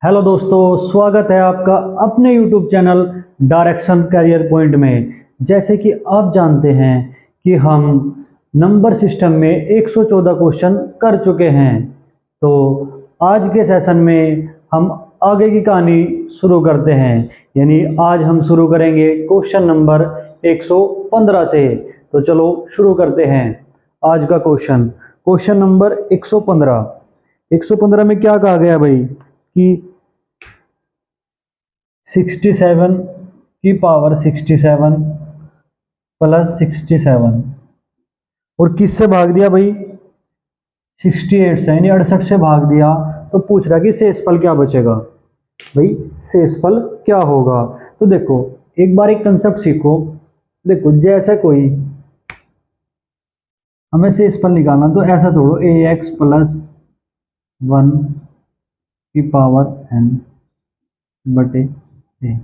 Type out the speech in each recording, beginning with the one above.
Hello दोस्तों, स्वागत है आपका अपने YouTube channel direction career point में। जैसे कि आप जानते हैं कि हम नंबर सिस्टम में 114 क्वेश्चन कर चुके हैं। तो आज के सेशन में हम आगे की कहानी शुरू करते हैं, यानी आज हम शुरू करेंगे क्वेश्चन नंबर 115 से। तो चलो शुरू करते हैं आज का क्वेश्चन नंबर 115 में क्या कहा गया भाई कि 67 की पावर 67 प्लस 67 और किससे भाग दिया भाई 68 से, यानी 68 से भाग दिया। तो पूछ रहा कि शेषफल क्या बचेगा भाई, शेषफल क्या होगा। तो देखो एक बार एक कंसेप्ट सीखो। देखो जैसे कोई हमें शेषफल निकालना तो ऐसा थोड़ो ax प्लस 1 की पावर n बटे a।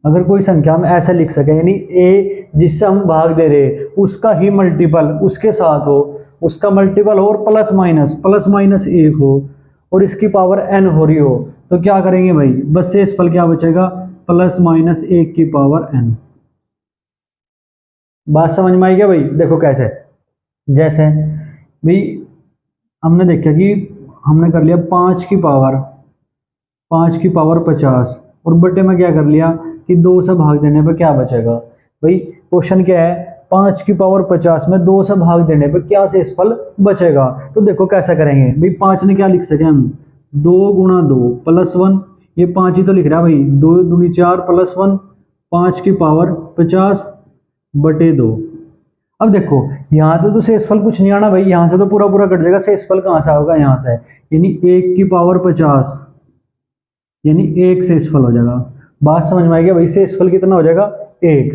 अगर कोई संख्या हम ऐसा लिख सके, यानी a जिससे हम भाग दे रहे उसका ही मल्टीपल उसके साथ हो, उसका मल्टीपल हो और प्लस माइनस एक हो और इसकी पावर n हो रही हो, तो क्या करेंगे भाई, बस शेषफल क्या बचेगा, प्लस माइनस एक की पावर n। बात समझ में आई क्या भाई। देखो कैसे, जैसे भाई हमने देखा कि हमने कर लिया 5 की पावर 50 और बटे में क्या कर लिया कि 2 से भाग देने पर क्या बचेगा भाई। क्वेश्चन क्या है, 5 की पावर 50 में 2 से भाग देने पर क्या शेषफल बचेगा। तो देखो कैसा करेंगे भाई, 5 ने क्या लिख सके हम, 2 गुणा 2 प्लस 1, ये 5 ही तो लिख रहा है भाई, 2 दूनी 4 प्लस 1, 5 की पावर 50 बटे 2। अब देखो यहाँ तो शेषफल कुछ नहीं आना भाई, यहाँ से तो पूरा पूरा कट जाएगा, शेषफल कहाँ से होगा, यहाँ से, यानी 1 की पावर 50 यानी 1 शेषफल हो जाएगा। बात समझ में आएगी भाई, शेषफल कितना हो जाएगा 1।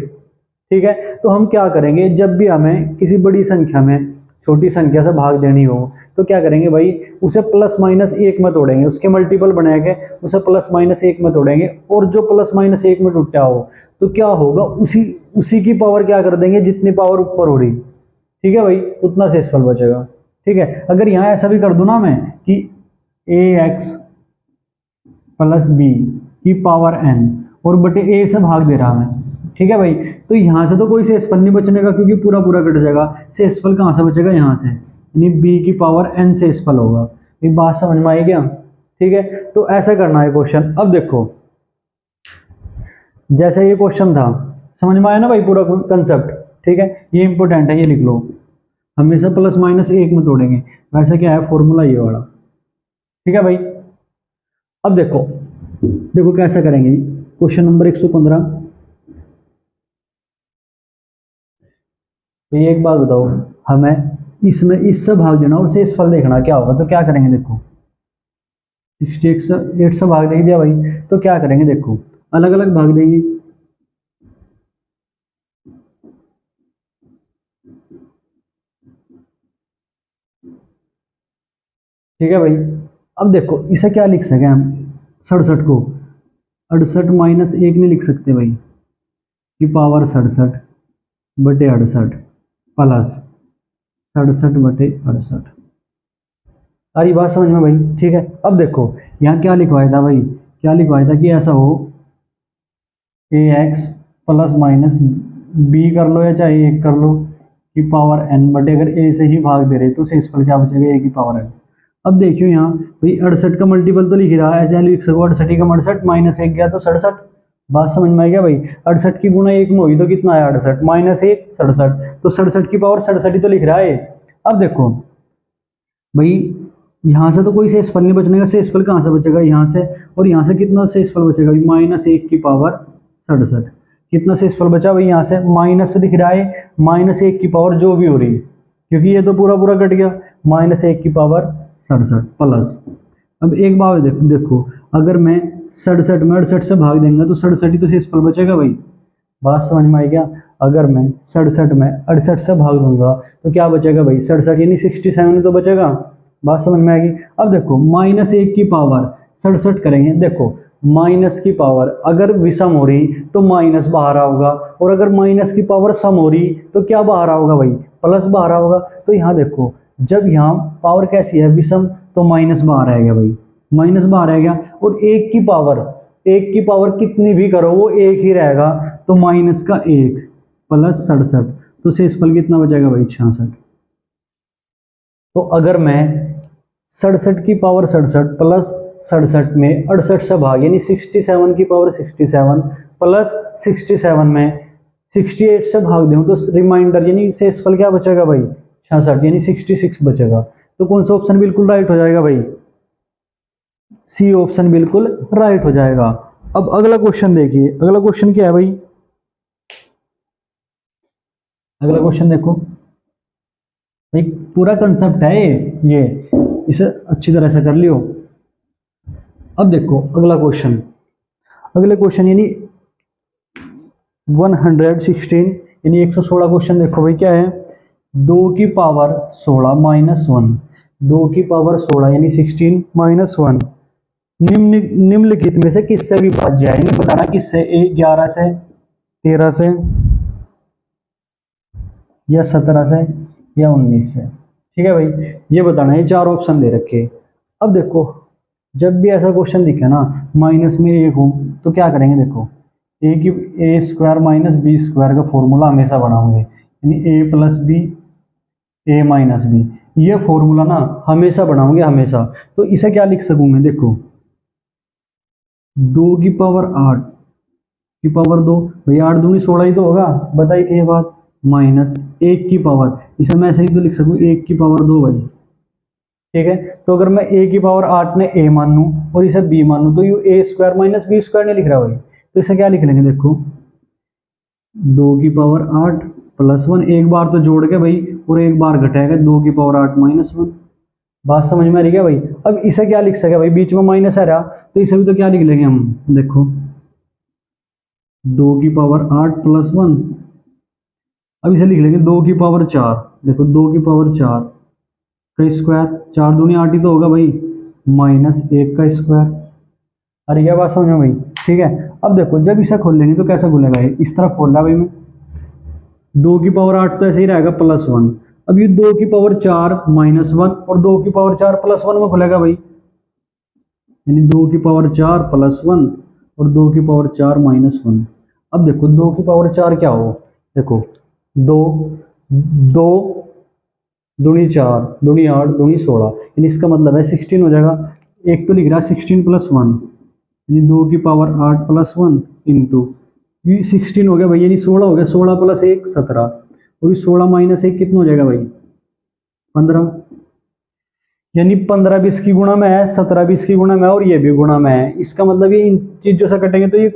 ठीक है, तो हम क्या करेंगे, जब भी हमें किसी बड़ी संख्या में छोटी संख्या से भाग देनी हो तो क्या करेंगे भाई, उसे प्लस माइनस एक में तोड़ेंगे, उसके मल्टीपल बना के उसे प्लस माइनस एक में तोड़ेंगे और जो प्लस माइनस एक में टूटा हो तो क्या होगा, उसी की पावर क्या कर देंगे, जितनी पावर ऊपर हो रही, ठीक है भाई, उतना शेषफल बचेगा। ठीक है, अगर यहाँ ऐसा भी कर दूं ना मैं कि ax प्लस बी की पावर n और बटे a से भाग दे रहा मैं, ठीक है भाई, तो यहां से तो कोई शेषफल नहीं बचने का क्योंकि पूरा पूरा कट जाएगा। शेषफल कहां से बचेगा, यहां से, यानी b की पावर n शेषफल होगा। ये बात समझ में आई क्या। ठीक है, तो ऐसा करना है क्वेश्चन। अब देखो जैसे ये क्वेश्चन था, समझ में आया ना भाई पूरा कंसेप्ट। ठीक है, ये इंपॉर्टेंट है, ये लिख लो, हमेशा प्लस माइनस एक में तोड़ेंगे, वैसे क्या है फॉर्मूला ये वाला। ठीक है भाई, अब देखो कैसा करेंगे क्वेश्चन नंबर 115। तो ये एक बात बताओ, हमें इसमें इससे भाग देना और शेषफल देखना क्या होगा। तो क्या करेंगे, देखो 68 से भाग दे दिया भाई, तो क्या करेंगे, देखो अलग अलग भाग देंगे। ठीक है भाई, अब देखो इसे क्या लिख सके हम, 67 को 68 माइनस एक नहीं लिख सकते भाई, की पावर 67 बटे 68 प्लस 67 बटे 68। सारी बात समझ में भाई। ठीक है, अब देखो यहाँ क्या लिखवाया था भाई, क्या लिखवाया था कि ऐसा हो ax प्लस माइनस बी कर लो या चाहे एक कर लो की पावर n बटे, अगर a से ही भाग दे रहे तो शेषफल क्या बचेगा, a की पावर n। अब देखियो यहाँ भाई 68 का मल्टीपल तो लिख रहा है, ऐसे लिख सको 68 का 68 माइनस एक गया तो 67। बात समझ में आ गया भाई, 68 की गुणा एक में हुई तो कितना आया 68 माइनस एक 67, तो 67 की पावर 67 ही तो लिख रहा है। अब देखो भाई यहाँ से तो कोई शेषफल नहीं बचने का, शेषफल कहाँ से बचेगा, यहाँ से, और यहाँ से कितना शेषफल बचेगा भाई, माइनस एक की पावर 67। कितना शेषफल बचा भाई, यहाँ से माइनस दिख रहा है, माइनस एक की पावर जो भी हो रही है, क्योंकि ये तो पूरा पूरा कट गया, माइनस एक की पावर 67 प्लस। अब एक बात देखो अगर मैं 67 में 68 से भाग देंगे तो 67 ही तो शेषफल बचेगा भाई। बात समझ में आई क्या, अगर मैं 67 में 68 से भाग दूंगा तो क्या बचेगा भाई, 67 यानी 67 तो बचेगा। बात समझ में आएगी। अब देखो माइनस एक की पावर 67 करेंगे, देखो माइनस की पावर अगर विषम हो रही तो माइनस बाहर आओगा, और अगर माइनस की पावर सम हो रही तो क्या बाहर आओगा भाई, प्लस बाहर आओगा। तो यहाँ देखो जब यहाँ पावर कैसी है विषम तो माइनस बाहर आएगा भाई, माइनस बाहर रह गया, और एक की पावर कितनी भी करो वो एक ही रहेगा, तो माइनस का एक प्लस 67, तो शेषफल कितना बचेगा भाई 66। तो अगर मैं 67 की पावर 67 प्लस 67 में 68 से भाग यानी 67 की पावर 67 प्लस 67 में 68 से भाग दूं तो रिमाइंडर यानी शेषफल क्या बचेगा भाई 66 यानी 66 बचेगा। तो कौन सा ऑप्शन बिल्कुल राइट हो जाएगा भाई, सी ऑप्शन बिल्कुल राइट हो जाएगा। अब अगला क्वेश्चन देखिए, अगला क्वेश्चन क्या है भाई, अगला क्वेश्चन देखो भाई, पूरा कंसेप्ट है ये इसे अच्छी तरह से कर लियो। अब देखो अगला क्वेश्चन, अगले क्वेश्चन यानी 116 यानी 116 क्वेश्चन देखो भाई क्या है, 2 की पावर 16 माइनस 1, 2 की पावर 16 यानी 16 माइनस 1 निम्नलिखित में से किससे विभाज्य है, इन्हें बताना किससे, 11 से, 13 से, या 17 से, या 19 से। ठीक है भाई, ये बताना है, चार ऑप्शन दे रखे। अब देखो जब भी ऐसा क्वेश्चन दिखे ना माइनस में एक हो तो क्या करेंगे, देखो ए की ए स्क्वायर माइनस बी स्क्वायर का फॉर्मूला हमेशा बनाओगे, यानी ए प्लस बी ए माइनस बी, ये फॉर्मूला ना हमेशा बनाओगे हमेशा। तो इसे क्या लिख सकूंगे, देखो 2 की पावर 8 की पावर 2, भाई 8 दूनी 16 ही तो होगा, बताई थी ये बात, माइनस 1 की पावर, इसे मैं ऐसे ही तो लिख सकूँ 1 की पावर 2 भाई। ठीक है, तो अगर मैं ए की पावर 8 में ए मान लूँ और इसे बी मान लूँ तो यू A square minus B square नहीं लिख रहा भाई, तो इसे क्या लिख लेंगे, देखो 2 की पावर 8 प्लस 1, एक बार तो जोड़ के भाई और एक बार घटाएगा, 2 की पावर 8 माइनस 1। बात समझ में आ रही है भाई। अब इसे क्या लिख सके भाई, बीच में माइनस आ रहा तो इसे भी तो क्या लिख लेंगे हम, देखो 2 की पावर 8 प्लस 1, अब इसे लिख लेंगे 2 की पावर 4, देखो 2 की पावर 4 का स्क्वायर, 4 दूनी 8 ही तो होगा भाई, माइनस 1 का स्क्वायर। अरे क्या बात समझो भाई। ठीक है, अब देखो जब इसे खोल लेंगे तो कैसे खुलेगा, ये इस तरफ खोल रहा भाई मैं, 2 की पावर 8 तो ऐसे ही रहेगा प्लस 1, अब ये 2 की पावर 4 माइनस 1 और 2 की पावर 4 प्लस 1 में खुलेगा भाई, यानी 2 की पावर 4 प्लस 1 और 2 की पावर 4 माइनस 1। अब देखो 2 की पावर 4 क्या हो, देखो 2 2 दूनी 4 दूनी 8 दूनी 16, यानी इसका मतलब है 16 हो जाएगा। एक तो लिख रहा है 16 प्लस 1 यानी 2 की पावर 8 प्लस 1 इंटू, ये 16 हो गया भाई, यानी 16 हो गया, 16 प्लस 1 17, और ये 16 माइनस 1 कितना हो जाएगा भाई 15, यानी 15 20 की गुणा में है, 17 20 की गुणा में है, और ये भी गुणा में है। इसका मतलब ये इन चीजों से कटेंगे तो ये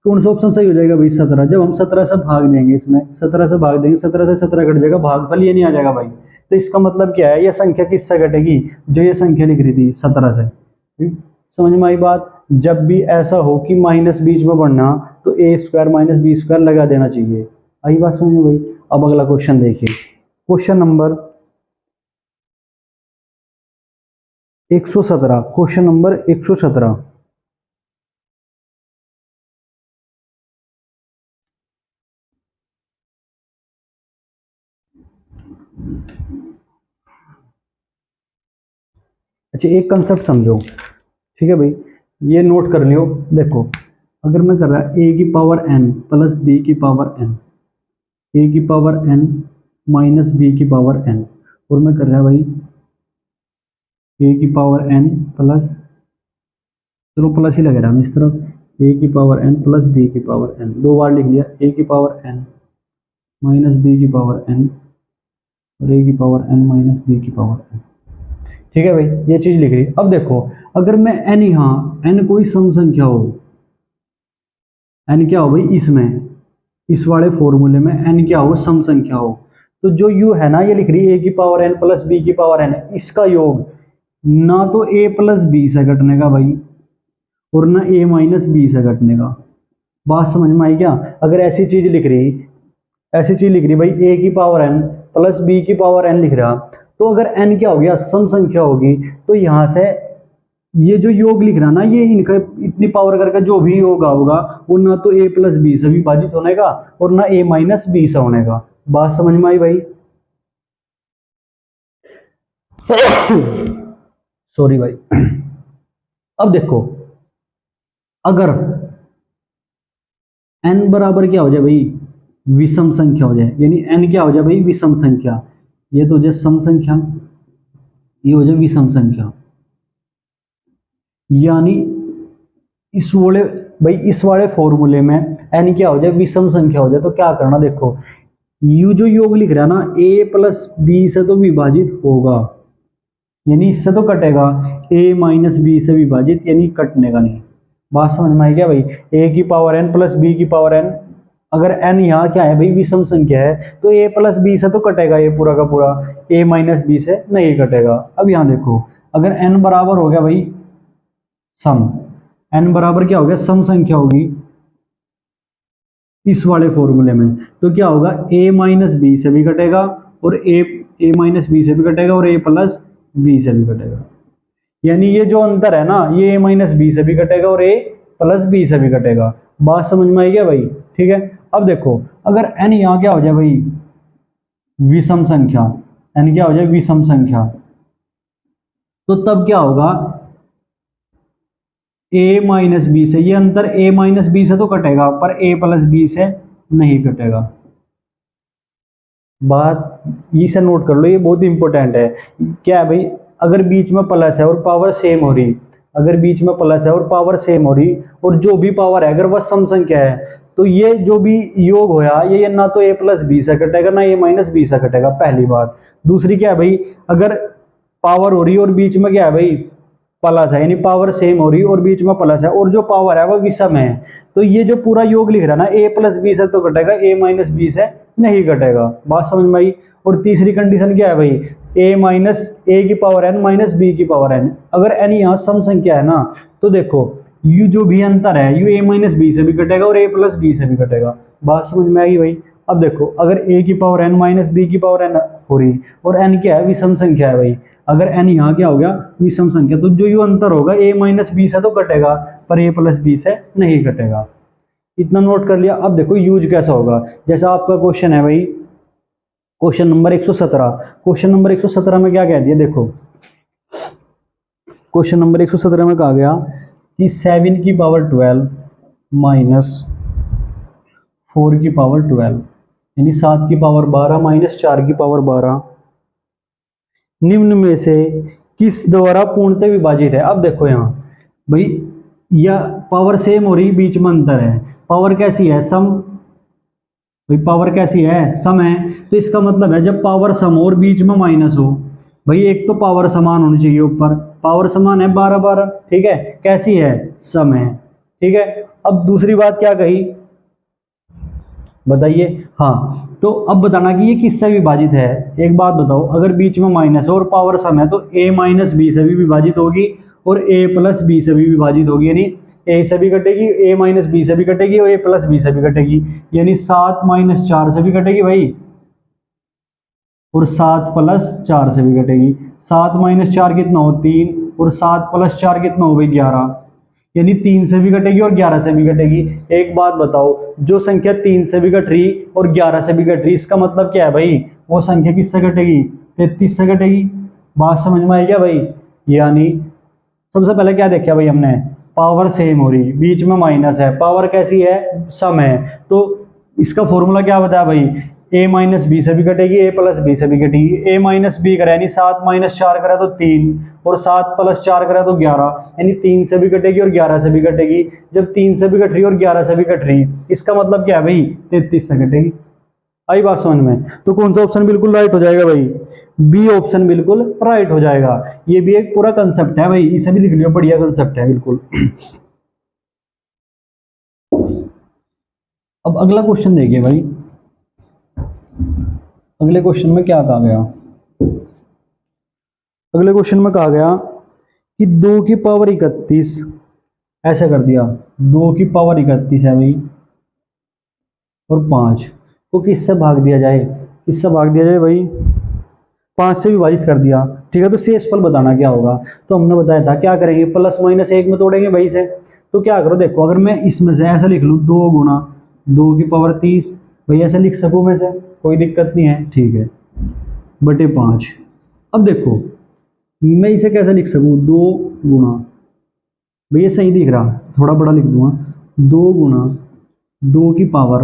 कौन सा ऑप्शन सही हो जाएगा भाई 17, जब हम 17 से भाग देंगे, इसमें 17 से भाग देंगे, 17 से 17 कट जाएगा, भागफल ये नहीं आ जाएगा भाई। तो इसका मतलब क्या है, ये संख्या किससे घटेगी, जो ये संख्या लिख रही थी 17 से। समझ में आई बात। जब भी ऐसा हो कि माइनस बीच में बढ़ना तो ए स्क्वायर माइनस बी स्क्वायर लगा देना चाहिए। आई बात समझ में भाई। अब अगला क्वेश्चन देखिए, क्वेश्चन नंबर 117, क्वेश्चन नंबर 117। अच्छा एक कंसेप्ट समझो, ठीक है भाई, ये नोट कर लियो। देखो अगर मैं कर रहा ए की पावर n प्लस बी की पावर n, ए की पावर n माइनस बी की पावर n, और मैं कर रहा भाई ए की पावर n प्लस, चलो प्लस ही लग रहा है इस तरफ, ए की पावर n प्लस बी की पावर n, दो बार लिख लिया, ए की पावर n माइनस बी की पावर n और ए की पावर n माइनस बी की पावर n। ठीक है भाई, ये चीज लिख रही। अब देखो अगर मैं n यहाँ n कोई सम संख्या हो, n क्या हो भाई इसमें, इस वाले फॉर्मूले में n क्या हो सम संख्या हो, तो जो u है ना ये लिख रही है a की पावर n प्लस बी की पावर n, इसका योग ना तो a प्लस बी से घटने का भाई और ना a माइनस बी से घटने का। बात समझ में आई क्या। अगर ऐसी चीज लिख रही, ऐसी चीज लिख रही भाई a की पावर n प्लस बी की पावर n लिख रहा, तो अगर n क्या हो गया सम संख्या होगी, तो यहां से ये जो योग लिख रहा ना ये इनका इतनी पावर करके जो भी योग होगा वो ना तो a प्लस बी से विभाजित होने का और ना a माइनस बी से होने का। बात समझ में आई भाई। सॉरी भाई। अब देखो, अगर n बराबर क्या हो जाए भाई, विषम संख्या हो जाए, यानी n क्या हो जाए भाई, विषम संख्या। ये तो हो जाए सम संख्या, ये हो जाए विषम संख्या। यानी इस वाले, भाई इस वाले फॉर्मूले में n क्या हो जाए, विषम संख्या हो जाए, तो क्या करना देखो, यू जो योग लिख रहा है ना, a प्लस बी से तो विभाजित होगा, यानी इससे तो कटेगा, a माइनस बी से विभाजित, यानी कटने का नहीं। बात समझ में आई क्या भाई, a की पावर n प्लस b की पावर n, अगर n यहाँ क्या है भाई, विषम संख्या है, तो a प्लस बी से तो कटेगा ये पूरा का पूरा, a माइनस बी से नहीं कटेगा। अब यहाँ देखो, अगर n बराबर हो गया भाई सम, n बराबर क्या हो गया, सम संख्या होगी इस वाले फॉर्मूले में, तो क्या होगा, a माइनस बी से भी कटेगा, और a माइनस बी से भी कटेगा, और a प्लस बी से भी कटेगा। यानी ये जो अंतर है ना, ये a माइनस बी से भी कटेगा और a प्लस बी से भी कटेगा। बात समझ में आई क्या भाई, ठीक है। अब देखो, अगर n यहाँ क्या हो जाए भाई, विषम संख्या, n क्या हो जाए, विषम संख्या, तो तब क्या होगा, a माइनस बी से, ये अंतर a माइनस बी से तो कटेगा, पर a प्लस बी से नहीं कटेगा। बात इसे नोट कर लो, ये बहुत इंपॉर्टेंट है। क्या है भाई, अगर बीच में प्लस है और पावर सेम हो रही, अगर बीच में प्लस है और पावर सेम हो रही, और जो भी पावर है अगर वह सम संख्या है, तो ये जो भी योग होया, ये ना तो a प्लस बी से कटेगा, ना a माइनस बी से कटेगा, पहली बात। दूसरी क्या है भाई, अगर पावर हो रही है और बीच में क्या है भाई, प्लस है, यानी पावर सेम हो रही और बीच में प्लस है, और जो पावर है वो विषम है, तो ये जो पूरा योग लिख रहा है ना, a प्लस बी से तो कटेगा, a माइनस बी से नहीं कटेगा। बात समझ में आई। और तीसरी कंडीशन क्या है भाई, a माइनस ए की पावर n माइनस बी की पावर n, अगर n यहाँ सम संख्या है ना, तो देखो यू जो भी अंतर है, यू a माइनस बी से भी कटेगा और a प्लस बी से भी कटेगा। बात समझ में आई भाई। अब देखो, अगर a की पावर n माइनस बी की पावर n हो रही, और n क्या है, विषम संख्या है भाई, अगर n यहाँ क्या हो गया, विषम संख्या, तो जो यू अंतर होगा a माइनस बी से तो कटेगा, पर a प्लस बी से नहीं कटेगा। इतना नोट कर लिया। अब देखो यूज कैसा होगा, जैसा आपका क्वेश्चन है भाई, क्वेश्चन नंबर 117, क्वेश्चन नंबर 117 में क्या कह दिया देखो, क्वेश्चन नंबर 117 में कहा गया कि 7 की पावर 12 माइनस 4 की पावर 12, यानी 7 की पावर 12 माइनस 4 की पावर 12 निम्न में से किस द्वारा पूर्णतः विभाजित है। अब देखो यहाँ भाई, या पावर सेम हो रही, बीच में अंतर है, पावर कैसी है, सम, भाई पावर कैसी है, सम है, तो इसका मतलब है जब पावर सम हो और बीच में माइनस हो, भाई एक तो पावर समान होनी चाहिए, ऊपर पावर समान है 12 12, ठीक है, कैसी है, सम है, ठीक है। अब दूसरी बात क्या कही बताइए, हाँ, तो अब बताना कि ये किससे विभाजित है। एक बात बताओ, अगर बीच में माइनस और पावर सम है, तो a माइनस बी से भी विभाजित होगी और a प्लस बी से भी विभाजित होगी, यानी a से भी कटेगी, a माइनस बी से भी कटेगी और a प्लस बी से भी कटेगी, यानी 7 माइनस 4 से भी कटेगी भाई, और 7 प्लस 4 से भी कटेगी। 7 माइनस 4 कितना हो, 3, और 7 प्लस 4 कितना हो भाई, 11, यानी 3 से भी कटेगी और 11 से भी कटेगी। एक बात बताओ, जो संख्या 3 से भी कट रही और 11 से भी कट रही, इसका मतलब क्या है भाई, वो संख्या किससे कटेगी, 33 से कटेगी। बात समझ में आई क्या भाई। यानी सबसे पहले क्या देखा भाई हमने, पावर सेम हो रही, बीच में माइनस है, पावर कैसी है, सम है, तो इसका फॉर्मूला क्या बताया भाई, a माइनस बी से भी कटेगी, a प्लस बी से भी कटेगी, a माइनस बी करा यानी 7 माइनस 4 करा तो 3, और 7 प्लस 4 करा तो 11, यानी 3 से भी कटेगी और 11 से भी कटेगी। जब 3 से भी कट रही और 11 से भी कट रही, इसका मतलब क्या है भाई, 33 से कटेगी। आई बात समझ में। तो कौन सा ऑप्शन बिल्कुल राइट हो जाएगा भाई, बी ऑप्शन बिल्कुल राइट हो जाएगा। ये भी एक पूरा कंसेप्ट है भाई, इसे भी लिख लियो, बढ़िया कंसेप्ट है बिल्कुल। अब अगला क्वेश्चन देखिए भाई, अगले क्वेश्चन में क्या कहा गया, अगले क्वेश्चन में कहा गया कि 2 की पावर 31, ऐसा कर दिया, 2 की पावर 31 है भाई, और 5 को किससे भाग दिया जाए, किससे भाग दिया जाए भाई, 5 से विभाजित कर दिया, ठीक है। तो शेषफल बताना क्या होगा, तो हमने बताया था क्या करेंगे, प्लस माइनस 1 में तोड़ेंगे भाई से। तो क्या करो देखो, अगर मैं इसमें से ऐसा लिख लूँ, 2 गुना 2 की पावर 30, भाई ऐसे लिख सकूँ मैं से, कोई दिक्कत नहीं है, ठीक है, बटे 5। अब देखो मैं इसे कैसे लिख सकूँ, 2 गुना भैया सही दिख रहा, थोड़ा बड़ा लिख दूंगा, 2 गुना 2 की पावर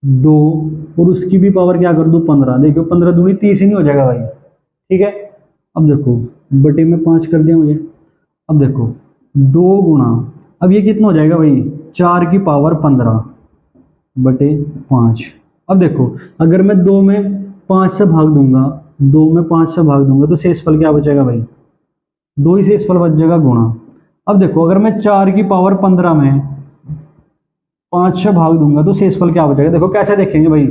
2 और उसकी भी पावर क्या कर दूँ 15। देखो 15 दूनी 30 ही नहीं हो जाएगा भाई, ठीक है। अब देखो बटे में 5 कर दिया मुझे। अब देखो 2 गुना, अब ये कितना हो जाएगा भाई 4 की पावर 15 बटे 5। अब देखो अगर मैं 2 में 5 से भाग दूंगा, 2 में 5 से भाग दूंगा तो शेषफल क्या बचेगा भाई, 2 ही शेषफल बच जाएगा गुणा। अब देखो अगर मैं 4 की पावर 15 में 5 से भाग दूंगा तो शेषफल क्या बचेगा। देखो कैसे देखेंगे भाई,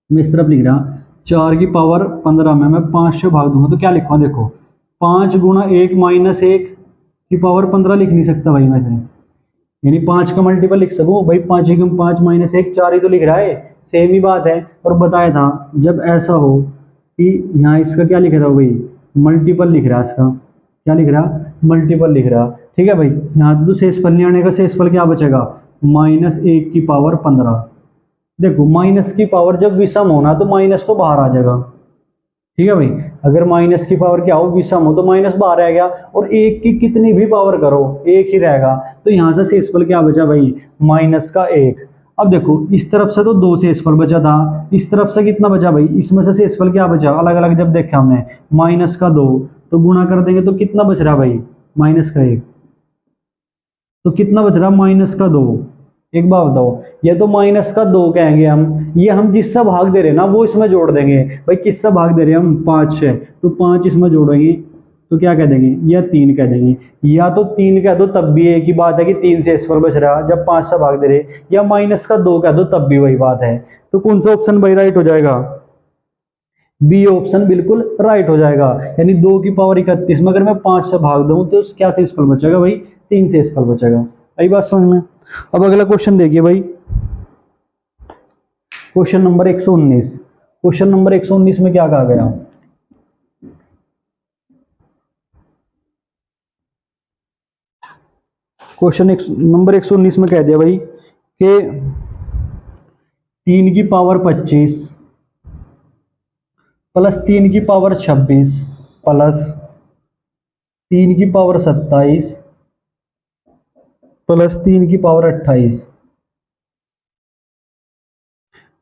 मैं इस तरफ लिख रहा, 4 की पावर 15 में मैं 5 से भाग दूंगा तो क्या लिखूंगा, देखो 5 गुना 1 माइनस 1 की पावर 15 लिख नहीं सकता भाई मैं से, यानी 5 का मल्टीपल लिख सकूं भाई, 5 एकम 5 माइनस 1 4 ही तो लिख रहा है, सेम ही बात है। और बताया था जब ऐसा हो कि यहाँ इसका क्या लिख रहा हो भाई, मल्टीपल लिख रहा है, इसका क्या लिख रहा, मल्टीपल लिख रहा, ठीक है भाई। यहाँ तो शेषफल नहीं आने का, शेषफल क्या बचेगा माइनस 1 की पावर 15। देखो माइनस की पावर जब विषम होना तो माइनस तो बाहर आ जाएगा, ठीक है भाई। अगर माइनस की पावर क्या हो विषम हो तो माइनस बाहर आ गया, और एक की कितनी भी पावर करो एक ही रहेगा, तो यहां से शेषफल क्या बचा भाई माइनस का 1। अब देखो इस तरफ से तो 2 शेषफल बचा था, इस तरफ से कितना बचा भाई, इसमें से शेषफल क्या बचा अलग अलग जब देखा हमने माइनस का 2, तो गुणा कर देंगे तो कितना बच रहा भाई माइनस का 1, तो कितना बच रहा माइनस का 2। एक बात बताओ, ये तो माइनस का 2 कहेंगे हम, ये हम जिससे भाग दे रहे हैं ना वो इसमें जोड़ देंगे भाई, किससे भाग दे रहे हैं हम 5 से, तो 5 इसमें जोड़ेंगे तो क्या कह देंगे या 3 कह देंगे, या तो 3 कह दो तब भी एक ही बात है कि 3 से शेषफल बच रहा जब 5 से भाग दे रहे, या माइनस का 2 कह दो तब भी वही बात है। तो कौन सा ऑप्शन भाई राइट हो जाएगा, बी ऑप्शन बिल्कुल राइट हो जाएगा। यानी 2 की पावर 31 में अगर मैं 5 से भाग दूं तो क्या शेषफल बचेगा भाई 3 शेषफल बचेगा। आई बात समझ में। अब अगला क्वेश्चन देखिए भाई, क्वेश्चन नंबर 119। क्वेश्चन नंबर 119 में क्या कहा गया, क्वेश्चन नंबर 119 में कह दिया भाई कि 3 की पावर 25 प्लस 3 की पावर 26 प्लस 3 की पावर 27 प्लस 3 की पावर 28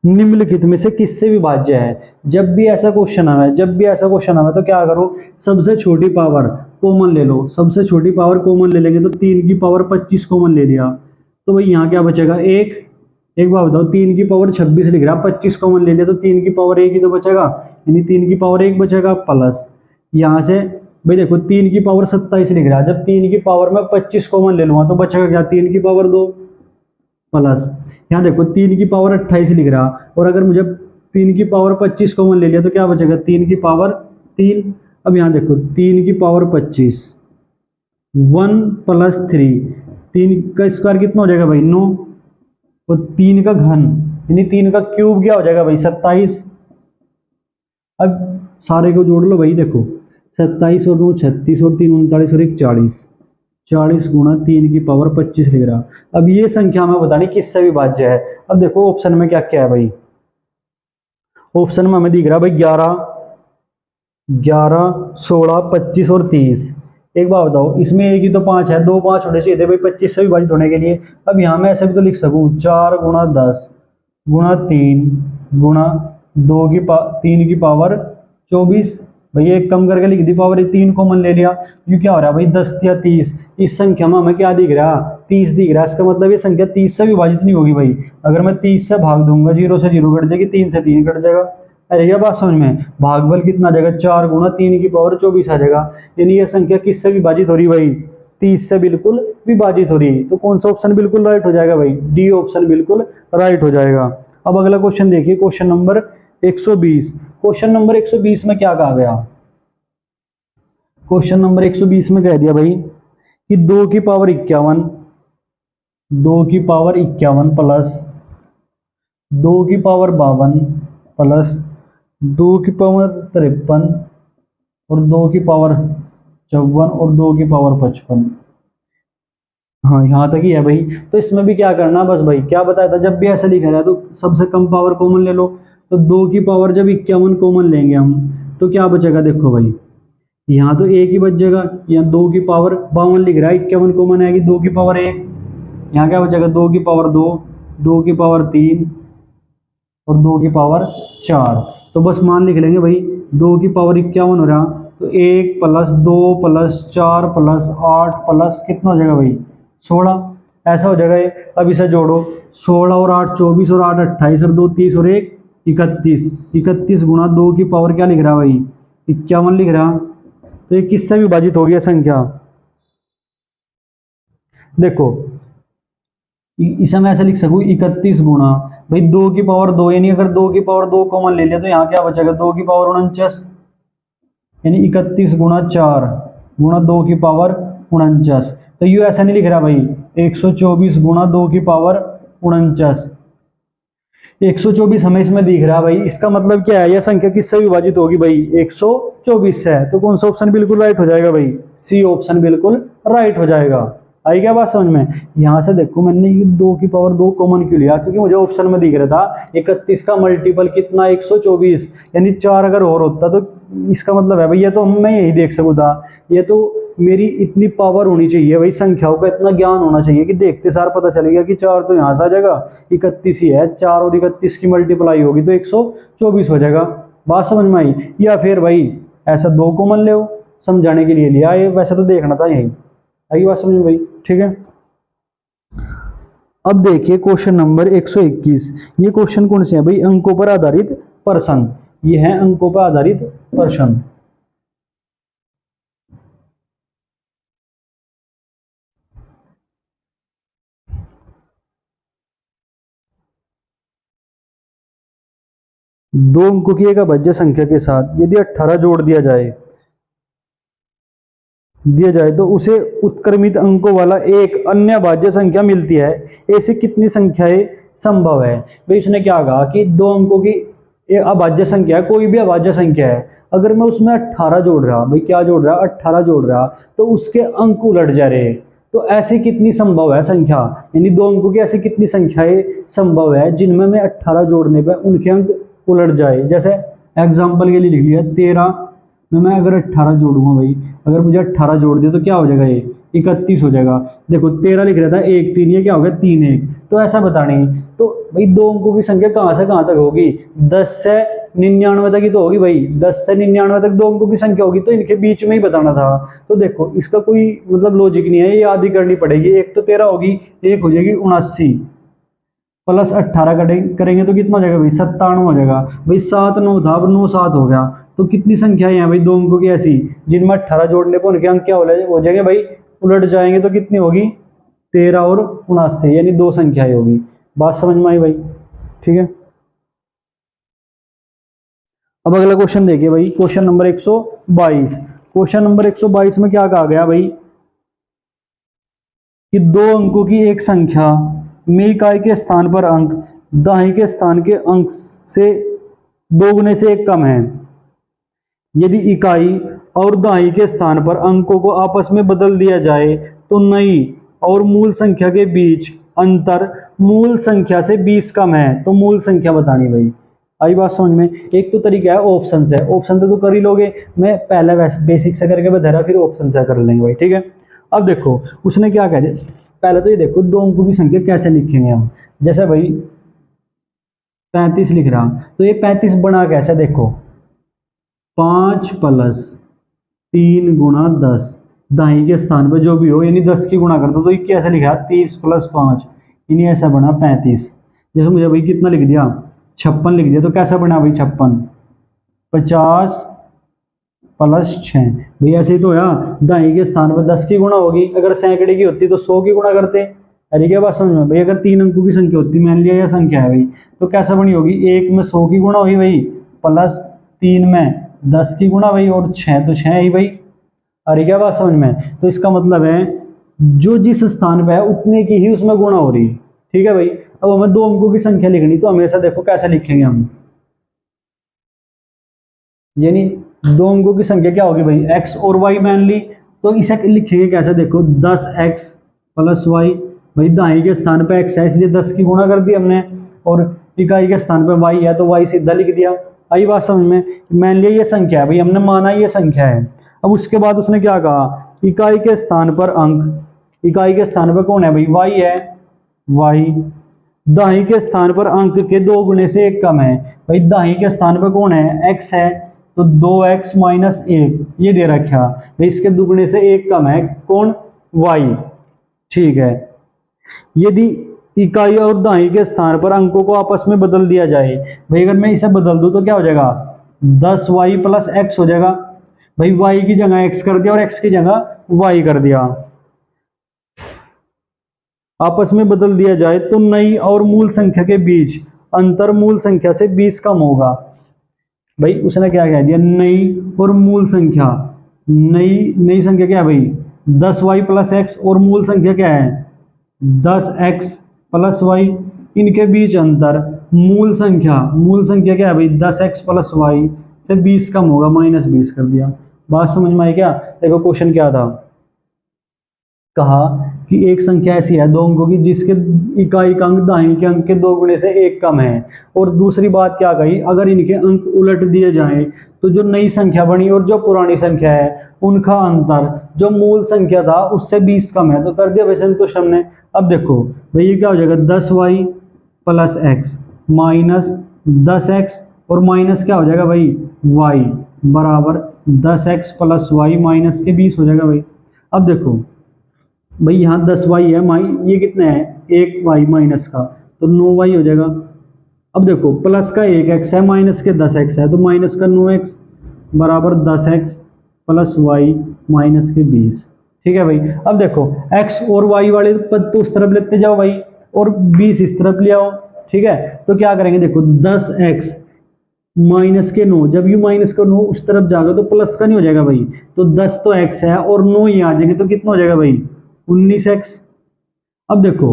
निम्नलिखित में से किससे विभाज्य है। जब भी ऐसा क्वेश्चन आवे, जब भी ऐसा क्वेश्चन आवे तो क्या करो, सबसे छोटी पावर कॉमन ले लो, सबसे छोटी पावर कॉमन ले लेंगे तो 3 की पावर 25 कॉमन ले लिया, तो भाई यहाँ क्या बचेगा एक। एक बात बताओ 3 की पावर 26 लिख रहा, 25 कॉमन ले लिया तो 3 की पावर 1 ही तो बचेगा, यानी 3 की पावर 1 बचेगा, प्लस यहाँ से भाई देखो 3 की पावर 27 लिख रहा है, जब 3 की पावर में 25 कॉमन ले लूंगा तो बचेगा क्या 3 की पावर 2, प्लस यहाँ देखो 3 की पावर 28 लिख रहा, और अगर मुझे 3 की पावर 25 कॉमन ले लिया तो क्या बचेगा 3 की पावर 3। अब यहाँ देखो 3 की पावर 25 1 प्लस 3, 3 का स्क्वायर कितना हो जाएगा भाई 9, और 3 का घन यानी 3 का क्यूब क्या हो जाएगा भाई 27। अब सारे को जोड़ लो भाई, देखो 27 और 9 36 और 3 39 और 1 40, 40 गुणा 3 की पावर 25 लिख रहा। अब ये संख्या हमें बतानी किससे विभाज्य है। अब देखो ऑप्शन में क्या क्या है भाई, ऑप्शन में हमें दिख रहा है भाई 11 11 16 25 और 30। एक बात बताओ इसमें एक ही तो 5 है, 2 5 होने चाहिए थे भाई 25 से विभाजित होने के लिए। अब यहाँ मैं ऐसे भी तो लिख सकूँ 4 गुणा 10 गुणा 3 गुणा 3 की पावर 24, भैया एक कम करके लिख दी पावर 3 कॉमन ले लिया, ये क्या हो रहा है भाई 10 या 30। इस संख्या में हमें क्या दिख रहा 30 दिख रहा है, इसका मतलब ये संख्या 30 से विभाजित नहीं होगी भाई। अगर मैं 30 से भाग दूंगा 0 से 0 कट जाएगी, 3 से 3 कट जाएगा। अरे ये बात समझ में, भागफल कितना आ जाएगा 4 गुणा 3 की पावर 24 आ जाएगा। यानी ये संख्या किससे विभाजित हो रही भाई 30 से बिल्कुल विभाजित हो रही। तो कौन सा ऑप्शन बिल्कुल राइट हो जाएगा भाई, डी ऑप्शन बिल्कुल राइट हो जाएगा। अब अगला क्वेश्चन देखिए, क्वेश्चन नंबर 120। क्वेश्चन नंबर 120 में क्या कहा गया, क्वेश्चन नंबर 120 में कह दिया भाई कि 2 की पावर 51 2 की पावर 51 प्लस 2 की पावर 52 प्लस 2 की पावर 53 और 2 की पावर 54 और 2 की पावर 55। हाँ यहाँ तक ही है भाई। तो इसमें भी क्या करना, बस भाई क्या बताया था, जब भी ऐसा लिखा जाए तो सबसे कम पावर कॉमन ले लो। तो 2 की पावर जब 51 कॉमन लेंगे हम तो क्या बचेगा, देखो भाई यहाँ तो एक ही बच जाएगा, यहाँ 2 की पावर 52 लिख रहा है, 51 कॉमन आएगी, 2 की पावर 1, यहाँ क्या बचेगा 2 की पावर 2, 2 की पावर 3 और 2 की पावर 4। तो बस मान लिख लेंगे भाई, 2 की पावर 51 हो रहा, तो 1 प्लस 2 प्लस 4 प्लस 8 प्लस कितना हो जाएगा भाई 16, ऐसा हो जाएगा ये। अब इसे जोड़ो, 16 और 8 24 और 8 28 और 2 30 और 1 31, 31 गुणा 2 की पावर क्या लिख रहा भाई 51 लिख रहा। तो ये किससे विभाजित हो गया संख्या, देखो इसे मैं ऐसे लिख सकूं 31 गुणा भाई 2 की पावर 2, यानी अगर 2 की पावर 2 कॉमन ले लिया तो यहाँ क्या बचेगा 2 की पावर 49, यानी 31 गुणा 4 गुणा 2 की पावर 49। तो ये ऐसा नहीं लिख रहा भाई 124 गुणा 2 की पावर 49, 124 हमें इसमें दिख रहा है भाई, इसका मतलब क्या है, यह संख्या किससे विभाजित होगी भाई 124 से। तो कौन सा ऑप्शन बिल्कुल राइट हो जाएगा भाई, सी ऑप्शन बिल्कुल राइट हो जाएगा। आई क्या बात समझ में। यहाँ से देखो मैंने ये 2 की पावर 2 कॉमन क्यों लिया, क्योंकि मुझे ऑप्शन में दिख रहा था 31 का मल्टीपल कितना 124, यानी 4 अगर और होता तो इसका मतलब है भाई ये तो मैं यही देख सकूँ था, ये तो मेरी इतनी पावर होनी चाहिए भाई, संख्याओं का इतना ज्ञान होना चाहिए कि देखते सार पता चलेगा कि 4 तो यहाँ से आ जाएगा 31 ही है, 4 और 31 की मल्टीप्लाई होगी तो 124 हो जाएगा। बात समझ में आई। या फिर भाई ऐसा 2 कॉमन ले समझाने के लिए लिया, ये वैसे तो देखना था यही। आई बात समझ में भाई, ठीक है। अब देखिए क्वेश्चन नंबर 121, ये क्वेश्चन कौन से है भाई, अंकों पर आधारित प्रश्न, ये है अंकों पर आधारित प्रश्न। दो अंकों की एक अभाज्य संख्या के साथ यदि 18 जोड़ दिया जाए तो उसे उत्क्रमित अंकों वाला एक अन्य अभाज्य संख्या मिलती है, ऐसी कितनी संख्याएं संभव है। भाई उसने क्या कहा कि 2 अंकों की एक अभाज्य संख्या है, कोई भी अभाज्य संख्या है, अगर मैं उसमें 18 जोड़ रहा, भाई क्या जोड़ रहा 18 जोड़ रहा, तो उसके अंक उलट जा रहे, तो ऐसी कितनी संभव है संख्या, यानी 2 अंकों की ऐसी कितनी संख्याएं संभव है जिनमें मैं 18 जोड़ने पर उनके अंक उलट जाए। जैसे एग्जाम्पल के लिए लिख लिया 13 में मैं अगर 18 जोड़ूंगा भाई, अगर मुझे 18 जोड़ दिया तो क्या हो जाएगा ये 31 हो जाएगा। देखो 13 लिख रहा था 1 3, ये क्या हो गया 3 1, तो ऐसा बताने। तो भाई 2 अंकों की संख्या कहाँ से कहाँ तक होगी, 10 से 99 तक ही तो होगी भाई, 10 से 99 तक 2 अंकों की संख्या होगी, तो इनके बीच में ही बताना था। तो देखो इसका कोई मतलब लॉजिक नहीं है, ये आधी करनी पड़ेगी। एक तो 13 होगी, एक हो जाएगी 79 प्लस 18 करेंगे तो कितना हो जाएगा भाई 97 हो जाएगा। भाई 7 9 था, अब 9 7 हो गया। तो कितनी संख्याएं हैं भाई 2 अंकों की ऐसी जिनमें 18 जोड़ने पर उनके अंक क्या हो जाएंगे भाई उलट जाएंगे, तो कितनी होगी 13 और 79, यानी 2 संख्याएं होगी। बात समझ में आई भाई, ठीक है। अब अगला क्वेश्चन देखिए भाई, क्वेश्चन नंबर 122। क्वेश्चन नंबर 122 में क्या कहा गया भाई कि 2 अंकों की एक संख्या में इकाई के स्थान पर अंक दहाई के स्थान के अंक से 2 गुने से 1 कम है, यदि इकाई और दहाई के स्थान पर अंकों को आपस में बदल दिया जाए तो नई और मूल संख्या के बीच अंतर मूल संख्या से 20 कम है, तो मूल संख्या बतानी भाई। आई बात समझ में। एक तो तरीका है ऑप्शन से, ऑप्शन से तो कर ही लोगे, मैं पहले बेसिक से करके बता रहा, फिर ऑप्शन से कर लेंगे भाई, ठीक है। अब देखो उसने क्या कह दिया, पहले तो ये देखो 2 अंकों की संख्या कैसे लिखेंगे हम। जैसे भाई 35 लिख रहा, तो ये 35 बना कैसे, देखो 5 प्लस 3 गुणा 10, दाई के स्थान पर जो भी हो यानी 10 की गुणा कर दो, तो ये कैसे लिखा 30 प्लस 5, यानी ऐसा बना 35। जैसे मुझे भाई कितना लिख दिया 56 लिख दिया, तो कैसा बना भाई 56, 50 प्लस 6, भाई ऐसे ही तो यार दाई के स्थान पर 10 की गुणा होगी, अगर सैकड़े की होती तो 100 की गुणा करते। अरे क्या बात समझ में भाई, अगर 3 अंकों की संख्या होती, मान लिया यह संख्या है भाई, तो कैसा बनी होगी 1 में 100 की गुणा हुई भाई, प्लस 3 में 10 की गुणा भाई, और 6 तो 6 ही भाई। अरे क्या बात समझ में। तो इसका मतलब है जो जिस स्थान पर है उतने की ही उसमें गुणा हो रही, ठीक है भाई। अब हमें 2 अंकों की संख्या लिखनी, तो हमेशा देखो कैसे लिखेंगे हम, यानी 2 अंकों की संख्या क्या होगी भाई x और y मान ली, तो इसे लिखेंगे कैसे, देखो 10x प्लस y, भाई दाई के स्थान पे x है इसलिए 10 की गुणा कर दी हमने, और इकाई के स्थान पे y है तो y सीधा लिख दिया। आई बात समझ में। मान लिया ये संख्या है भाई, हमने माना ये संख्या है। अब उसके बाद उसने क्या कहा, इकाई के स्थान पर अंक, इकाई के स्थान पर कौन है भाई, वाई है, वाई। दाई के स्थान पर अंक के 2 गुने से 1 कम है, भाई दाई के स्थान पर कौन है, एक्स है, तो 2x माइनस 1 ये दे रखा भाई, इसके दुगने से 1 कम है, कौन, वाई। ठीक है, यदि इकाई और दाई के स्थान पर अंकों को आपस में बदल दिया जाए, भाई अगर मैं इसे बदल दूं तो क्या हो जाएगा, 10y प्लस एक्स हो जाएगा। भाई y की जगह x कर दिया और x की जगह y कर दिया, आपस में बदल दिया जाए तो नई और मूल संख्या के बीच अंतर मूल संख्या से 20 कम होगा। भाई उसने क्या कह दिया, नई और मूल संख्या, नई नई संख्या क्या है भाई, 10y प्लस एक्स, और मूल संख्या क्या है, 10x प्लस वाई, इनके बीच अंतर मूल संख्या क्या है भाई, 10x प्लस वाई से 20 कम होगा, माइनस 20 कर दिया। बात समझ में आई क्या? देखो क्वेश्चन क्या था, कहा कि एक संख्या ऐसी है 2 अंकों की जिसके इकाई का अंक दाहिने के अंक के 2 गुणे से 1 कम है, और दूसरी बात क्या कही, अगर इनके अंक उलट दिए जाएं तो जो नई संख्या बनी और जो पुरानी संख्या है उनका अंतर जो मूल संख्या था उससे 20 कम है। तो कर दिया वैसे संतुष्ट हमने। अब देखो भाई ये क्या हो जाएगा, 10y plus x minus 10x, और माइनस क्या हो जाएगा भाई, y बराबर 10x प्लस वाई माइनस के 20 हो जाएगा भाई। अब देखो भाई यहाँ 10y है, ये कितना है, 1y माइनस का, तो 9y हो जाएगा। अब देखो प्लस का 1x है, माइनस के 10x है, तो माइनस का 9x बराबर 10x प्लस वाई माइनस के 20। ठीक है भाई। अब देखो x और y वाले पद तो उस तरफ लेते जाओ भाई, और 20 इस तरफ ले आओ। ठीक है, तो क्या करेंगे, देखो 10x माइनस के 9, जब यू माइनस का 9 उस तरफ जाएगा तो प्लस का नहीं हो जाएगा भाई, तो 10 तो x है और 9 ही आ जाएंगे, तो कितना हो जाएगा भाई, 19x। अब देखो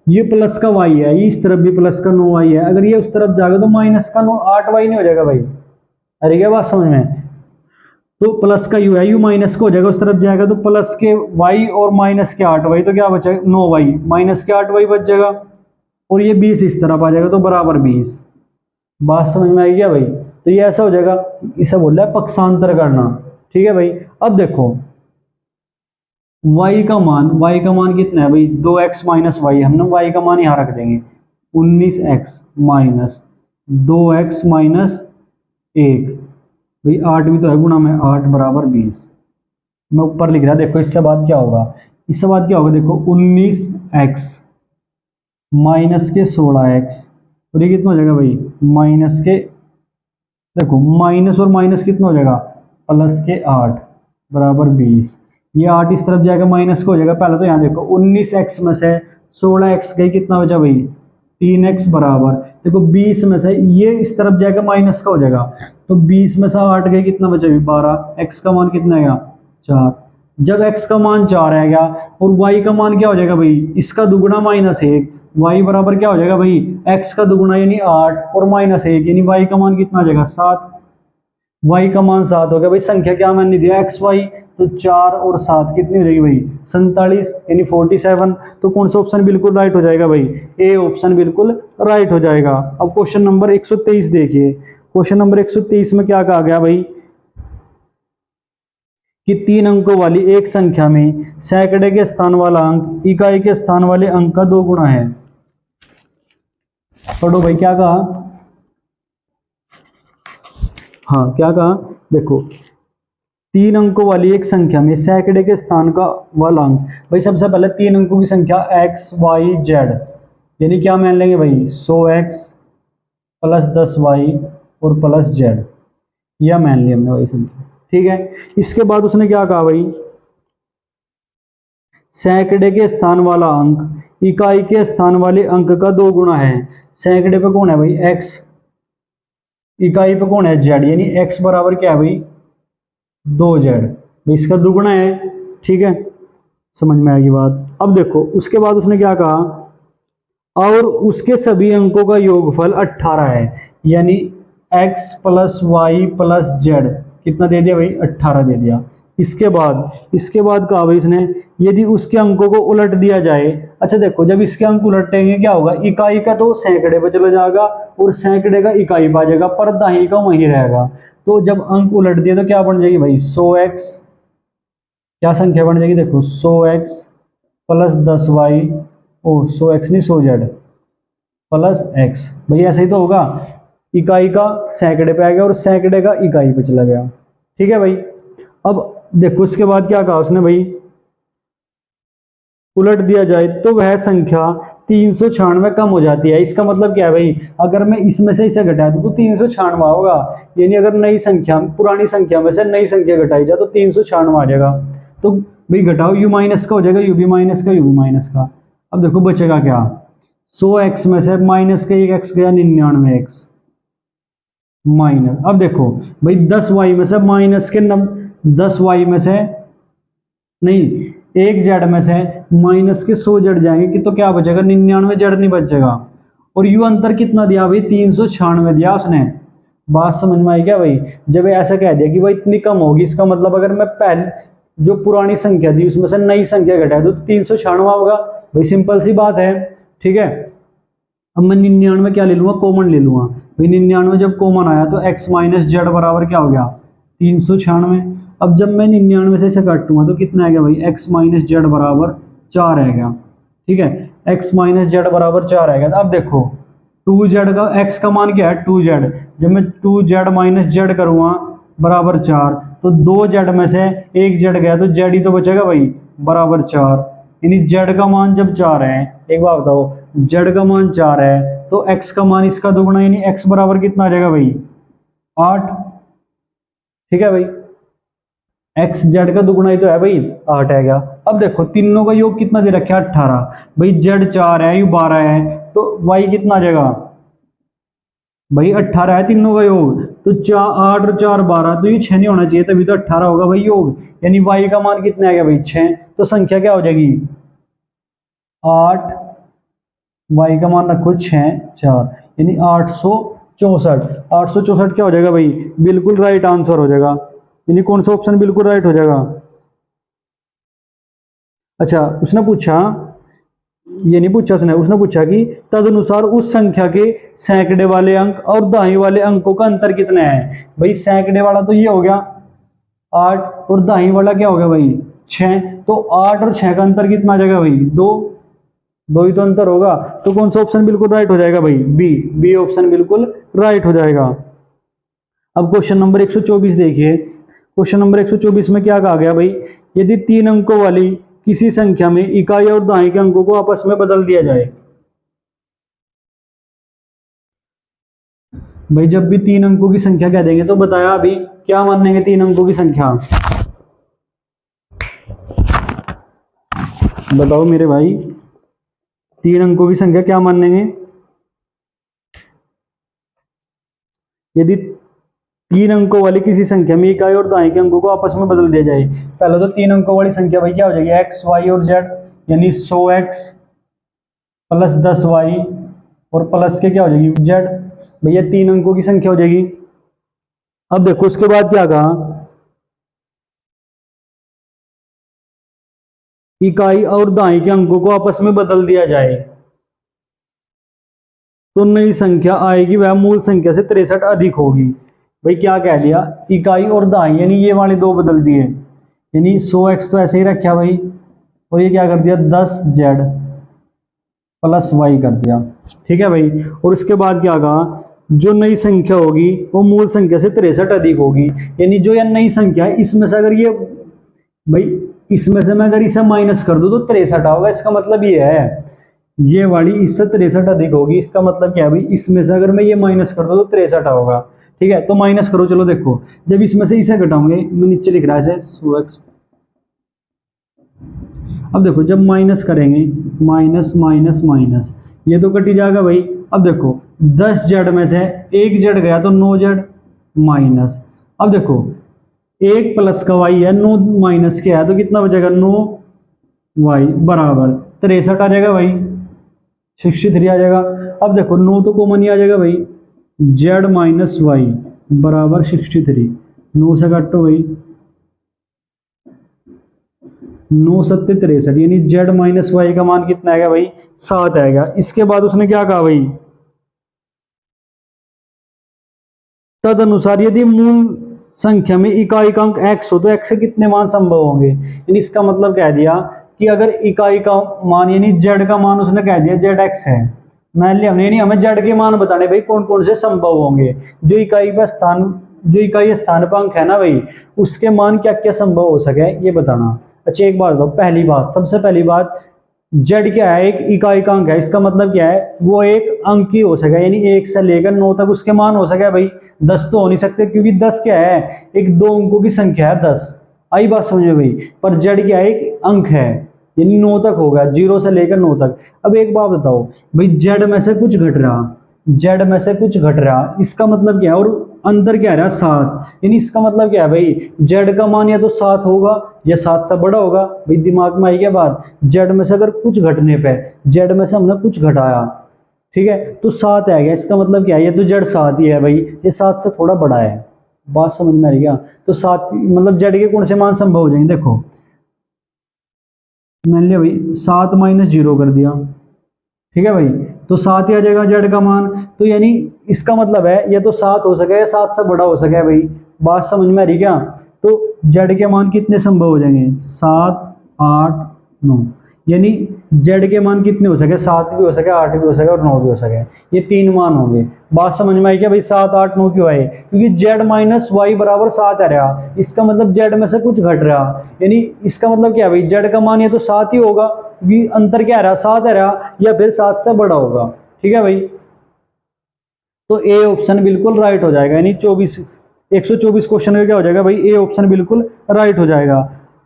ये प्लस का y है, ये इस तरफ भी प्लस का 9y है, अगर ये उस तरफ जाएगा तो माइनस का 9 8y नहीं हो जाएगा भाई। अरे क्या बात समझ में, तो प्लस का u है, u माइनस का हो जाएगा, उस तरफ जाएगा तो प्लस के y और माइनस के 8y, तो क्या बचेगा 9y माइनस के 8y बच जाएगा, और ये 20 इस तरफ आ जाएगा, तो बराबर 20। बात समझ में आई क्या भाई? तो ये ऐसा हो जाएगा, इसे बोल रहा है पक्षांतर करना। ठीक है भाई। अब देखो y का मान कितना है भाई, 2x माइनस वाई, हमने y का मान यहाँ रख देंगे 19x माइनस 2x माइनस 1, भाई 8 भी तो है, गुणा में 8 बराबर 20। मैं ऊपर लिख रहा, देखो इससे बाद क्या होगा, देखो 19x माइनस के 16x, और ये कितना हो जाएगा भाई, माइनस के, देखो माइनस और माइनस कितना हो जाएगा, प्लस के 8 बराबर 20। ये 8 इस तरफ जाएगा, माइनस का हो जाएगा। पहले तो यहाँ देखो 19x में से 16x गई, कितना बचा भाई, 3x बराबर, देखो 20 में से ये इस तरफ जाएगा, माइनस का हो जाएगा, तो 20 में से 8 गई, कितना बचा भाई 12। x का मान कितना आएगा, 4। जब x का मान 4 आएगा और y का मान क्या हो जाएगा भाई, इसका दुगुना माइनस 1, y बराबर क्या हो जाएगा भाई, x का दुगुना यानी 8 और माइनस 1 यानी y का मान कितना आ जाएगा, 7। y का मान 7 हो गया भाई। संख्या क्या मैंने दिया, xy, तो 4 और 7 कितनी हो जाएगी भाई, 47 यानी 47। तो कौन सा ऑप्शन बिल्कुल राइट हो जाएगा भाई, ए ऑप्शन बिल्कुल राइट हो जाएगा। अब क्वेश्चन नंबर 123 देखिए, क्वेश्चन नंबर 123 में क्या कहा गया भाई, कि 3 अंकों वाली एक संख्या में सैकड़े के स्थान वाला अंक इकाई के स्थान वाले अंक का 2 गुना है। पढ़ो भाई क्या कहा, हाँ क्या कहा, देखो 3 अंकों वाली एक संख्या में सैकड़े के स्थान का वाला अंक, भाई सबसे पहले 3 अंकों की संख्या x y z, यानी क्या मान लेंगे भाई, 100x प्लस 10y और प्लस z, यह मान लिया हमने भाई संख्या। ठीक है, इसके बाद उसने क्या कहा भाई, सैकड़े के स्थान वाला अंक इकाई के स्थान वाले अंक का 2 गुना है। सैकड़े पे कौन है भाई, x, इकाई पे कौन है, z, यानी x बराबर क्या है भाई, 2z, इसका दुगुना है। ठीक है, समझ में आएगी बात। अब देखो उसके बाद उसने क्या कहा, और उसके सभी अंकों का योगफल 18 है, यानी x plus Y plus Z कितना दे दिया भाई, 18 दे दिया। इसके बाद कहा भाई इसने, यदि उसके अंकों को उलट दिया जाए, अच्छा देखो जब इसके अंक उलटेंगे क्या होगा, इकाई का तो सैकड़े पे चला जाएगा और सैकड़े का इकाई पे आ जाएगा, पर दाहिने का वहीं रहेगा। तो जब अंक उलट दिए तो क्या बन जाएगी भाई, 100x क्या संख्या बन जाएगी, देखो 100x प्लस 10y, ओ 100x नहीं 100z प्लस x। भाई ऐसा ही तो होगा, इकाई का सैकड़े पे आ गया और सैकड़े का इकाई पे चला गया। ठीक है भाई। अब देखो इसके बाद क्या कहा उसने भाई, उलट दिया जाए तो वह संख्या 396 कम हो जाती है। इसका मतलब क्या है भाई, अगर मैं इसमें से इसे घटा दूं तो 396 होगा। यानी अगर नई संख्या पुरानी संख्या में से नई संख्या घटाई जाए तो 396 आ जाएगा। तो भाई घटाओ, यू माइनस का हो जाएगा, यू भी माइनस का, यू भी माइनस का। अब देखो बचेगा क्या, 100x में से माइनस का 1x गया, 99x माइनस। अब देखो भाई 10y में से माइनस के 10y में से नहीं, एक जेड में से माइनस के 100 जेड जाएंगे कि तो क्या बचेगा, 99 जेड नहीं बचेगा। और यू अंतर कितना दिया भाई, 396 दिया उसने। बात समझ में आई क्या भाई, जब ऐसा कह दिया कि भाई इतनी कम होगी, इसका मतलब अगर मैं पहले जो पुरानी संख्या थी उसमें से नई संख्या घटाए तो 396 होगा। भाई सिंपल सी बात है। ठीक है, अब मैं 99 क्या ले लूंगा, कॉमन ले लूंगा। भाई 99 जब कॉमन आया तो x माइनस जेड बराबर क्या हो गया, 396। अब जब मैं 99 से इसे काटूंगा तो कितना आ गया भाई, x माइनस जेड बराबर 4 आएगा। ठीक है, x माइनस जेड बराबर 4 आएगा। अब देखो 2z का x का मान क्या है, 2z। जब मैं 2z माइनस जेड करूंगा बराबर 4, तो 2z में से एक जेड गया तो जेड ही तो बचेगा भाई, बराबर 4। यानी जेड का मान जब 4 है, एक बात बताओ, जेड का मान 4 है तो x का मान इसका दोगुना, यानी x बराबर कितना आ जाएगा भाई, 8। ठीक है भाई, एक्स जेड का दुगुना ही तो है भाई, 8 है गया। अब देखो तीनों का योग कितना दे रखा है, 18। भाई जेड 4 है, यू 12 है, तो वाई कितना आ जाएगा भाई, 18 है तीनों का योग। तो 8 और 4 12, तो ये 6 नहीं होना चाहिए, तभी तो 18 होगा भाई योग। यानी वाई का मान कितना आ गया भाई, 6। तो संख्या क्या हो जाएगी, 8, वाई का मान रखो 6 4, यानी 864। 864 क्या हो जाएगा भाई, बिल्कुल राइट आंसर हो जाएगा। यानी कौन सा ऑप्शन बिल्कुल राइट हो जाएगा। अच्छा उसने पूछा, ये नहीं पूछा उसने पूछा कि तदनुसार उस संख्या के सैकड़े वाले अंक और दाई वाले अंकों का अंतर कितना है। भाई सैकड़े वाला तो ये हो गया 8 और दाई वाला क्या हो गया भाई 6। तो 8 और 6 का अंतर कितना आ जाएगा भाई, 2। दो ही तो अंतर होगा। तो कौन सा ऑप्शन बिल्कुल राइट हो जाएगा भाई, बी ऑप्शन बिल्कुल राइट हो जाएगा। अब क्वेश्चन नंबर 124 देखिए। क्वेश्चन नंबर 124 में क्या कहा गया भाई, यदि 3 अंकों वाली किसी संख्या में इकाई और दाई के अंकों को आपस में बदल दिया जाए। भाई जब भी 3 अंकों की संख्या कह देंगे तो बताया अभी क्या मानेंगे, 3 अंकों की संख्या बताओ मेरे भाई, 3 अंकों की संख्या क्या मानेंगे। यदि 3 अंकों वाली किसी संख्या में इकाई और दाई के अंकों को आपस में बदल दिया जाए। पहले तो 3 अंकों वाली संख्या भाई क्या हो जाएगी, एक्स वाई और जेड, यानी 100x प्लस 10y और प्लस के क्या हो जाएगी जेड। भैया 3 अंकों की संख्या हो जाएगी। अब देखो उसके बाद क्या कहा, इकाई और दाई के अंकों को आपस में बदल दिया जाए तो नई संख्या आएगी वह मूल संख्या से 63 अधिक होगी। भाई क्या कह दिया, इकाई और दाई यानी ये वाले दो बदल दिए, यानी 100x तो ऐसे ही रखा भाई, और ये क्या कर दिया 10z प्लस वाई कर दिया। ठीक है भाई, और उसके बाद क्या कहा, जो नई संख्या होगी वो मूल संख्या से 63 अधिक होगी। यानी जो यह नई संख्या है इसमें से अगर ये भाई इसमें से मैं अगर इसे माइनस कर दूं तो 63 होगा। इसका मतलब ये है ये वाली इससे 63 अधिक होगी। इसका मतलब क्या है भाई, इसमें से अगर मैं ये माइनस कर दूं तो 63 होगा। ठीक है, तो माइनस करो, चलो देखो जब इसमें से इसे घटाओगे, मैं नीचे लिख रहा है इसे 100x। अब देखो जब माइनस करेंगे, माइनस माइनस माइनस, ये तो कट ही जाएगा भाई। अब देखो 10 जेड में से एक जेड गया तो 9 जेड माइनस। अब देखो 1 प्लस का वाई है, 9 माइनस के है तो कितना बचेगा, 9 वाई बराबर 63 आ जाएगा भाई, 63 आ जाएगा। अब देखो 9 तो कॉमन ही आ जाएगा भाई, जेड माइनस वाई बराबर 63। 9 से काटो भाई, 9 सत्ते 63, यानी जेड माइनस वाई का मान कितना आएगा भाई, 7 आएगा। इसके बाद उसने क्या कहा भाई, तद अनुसार यदि मूल संख्या में इकाई का अंक x हो तो x से कितने मान संभव होंगे। यानी इसका मतलब कह दिया कि अगर इकाई का मान यानी जेड का मान उसने कह दिया जेड एक्स है, मान लिया हमने, यानी हमें जेड के मान बताने भाई कौन कौन से संभव होंगे, जो इकाई स्थानांक है ना भाई, उसके मान क्या क्या संभव हो सके ये बताना। अच्छा एक बात बताओ, पहली बात, सबसे पहली बात, जेड क्या है, एक इकाई का अंक है, इसका मतलब क्या है, वो एक अंक ही हो सके, यानी 1 से लेकर 9 तक उसके मान हो सके भाई। 10 तो हो नहीं सकते, क्योंकि 10 क्या है, एक दो अंकों की संख्या है 10, आई बात समझ में भाई। पर जेड क्या है, एक अंक है, यानी 9 तक होगा, 0 से लेकर 9 तक। अब एक बात बताओ भाई, जेड में से कुछ घट रहा, जेड में से कुछ घट रहा, इसका मतलब क्या है, और अंतर क्या रहा 7, यानी इसका मतलब क्या है भाई, जेड का मान या तो 7 होगा या 7 से बड़ा होगा। भाई दिमाग में आई क्या बात, जेड में से अगर कुछ घटने पे, जेड में से हमने कुछ घटाया, ठीक है, तो 7 आ गया, इसका मतलब क्या है, ये तो जेड 7 ही है भाई, ये 7 से थोड़ा बड़ा है, बात समझ में आ रही क्या। तो 7 मतलब जेड के कौन से मान संभव हो जाएंगे, देखो मान लिया भाई 7 माइनस 0 कर दिया, ठीक है भाई, तो 7 ही आ जाएगा जेड का मान। तो यानी इसका मतलब है ये तो 7 हो सके या 7 से बड़ा हो सके भाई, बात समझ में आ रही क्या। तो जेड के मान कितने संभव हो जाएंगे, 7 8 9, यानी जेड के मान कितने हो सके, 7 भी हो सके, 8 भी हो सके और 9 भी हो सके, ये 3 मान होंगे। बात समझ में आई क्या भाई, 7 8 9 क्यों आए, क्योंकि जेड माइनस वाई बराबर 7 आ रहा, इसका मतलब जेड में से कुछ घट रहा, यानी इसका मतलब क्या है भाई, जेड का मान ये तो 7 ही होगा, क्योंकि अंतर क्या आ रहा, 7 आ रहा, या फिर 7 से बड़ा होगा, ठीक है भाई। तो ए ऑप्शन बिल्कुल राइट हो जाएगा, यानी 124 क्वेश्चन में क्या हो जाएगा भाई, ए ऑप्शन बिल्कुल राइट हो जाएगा।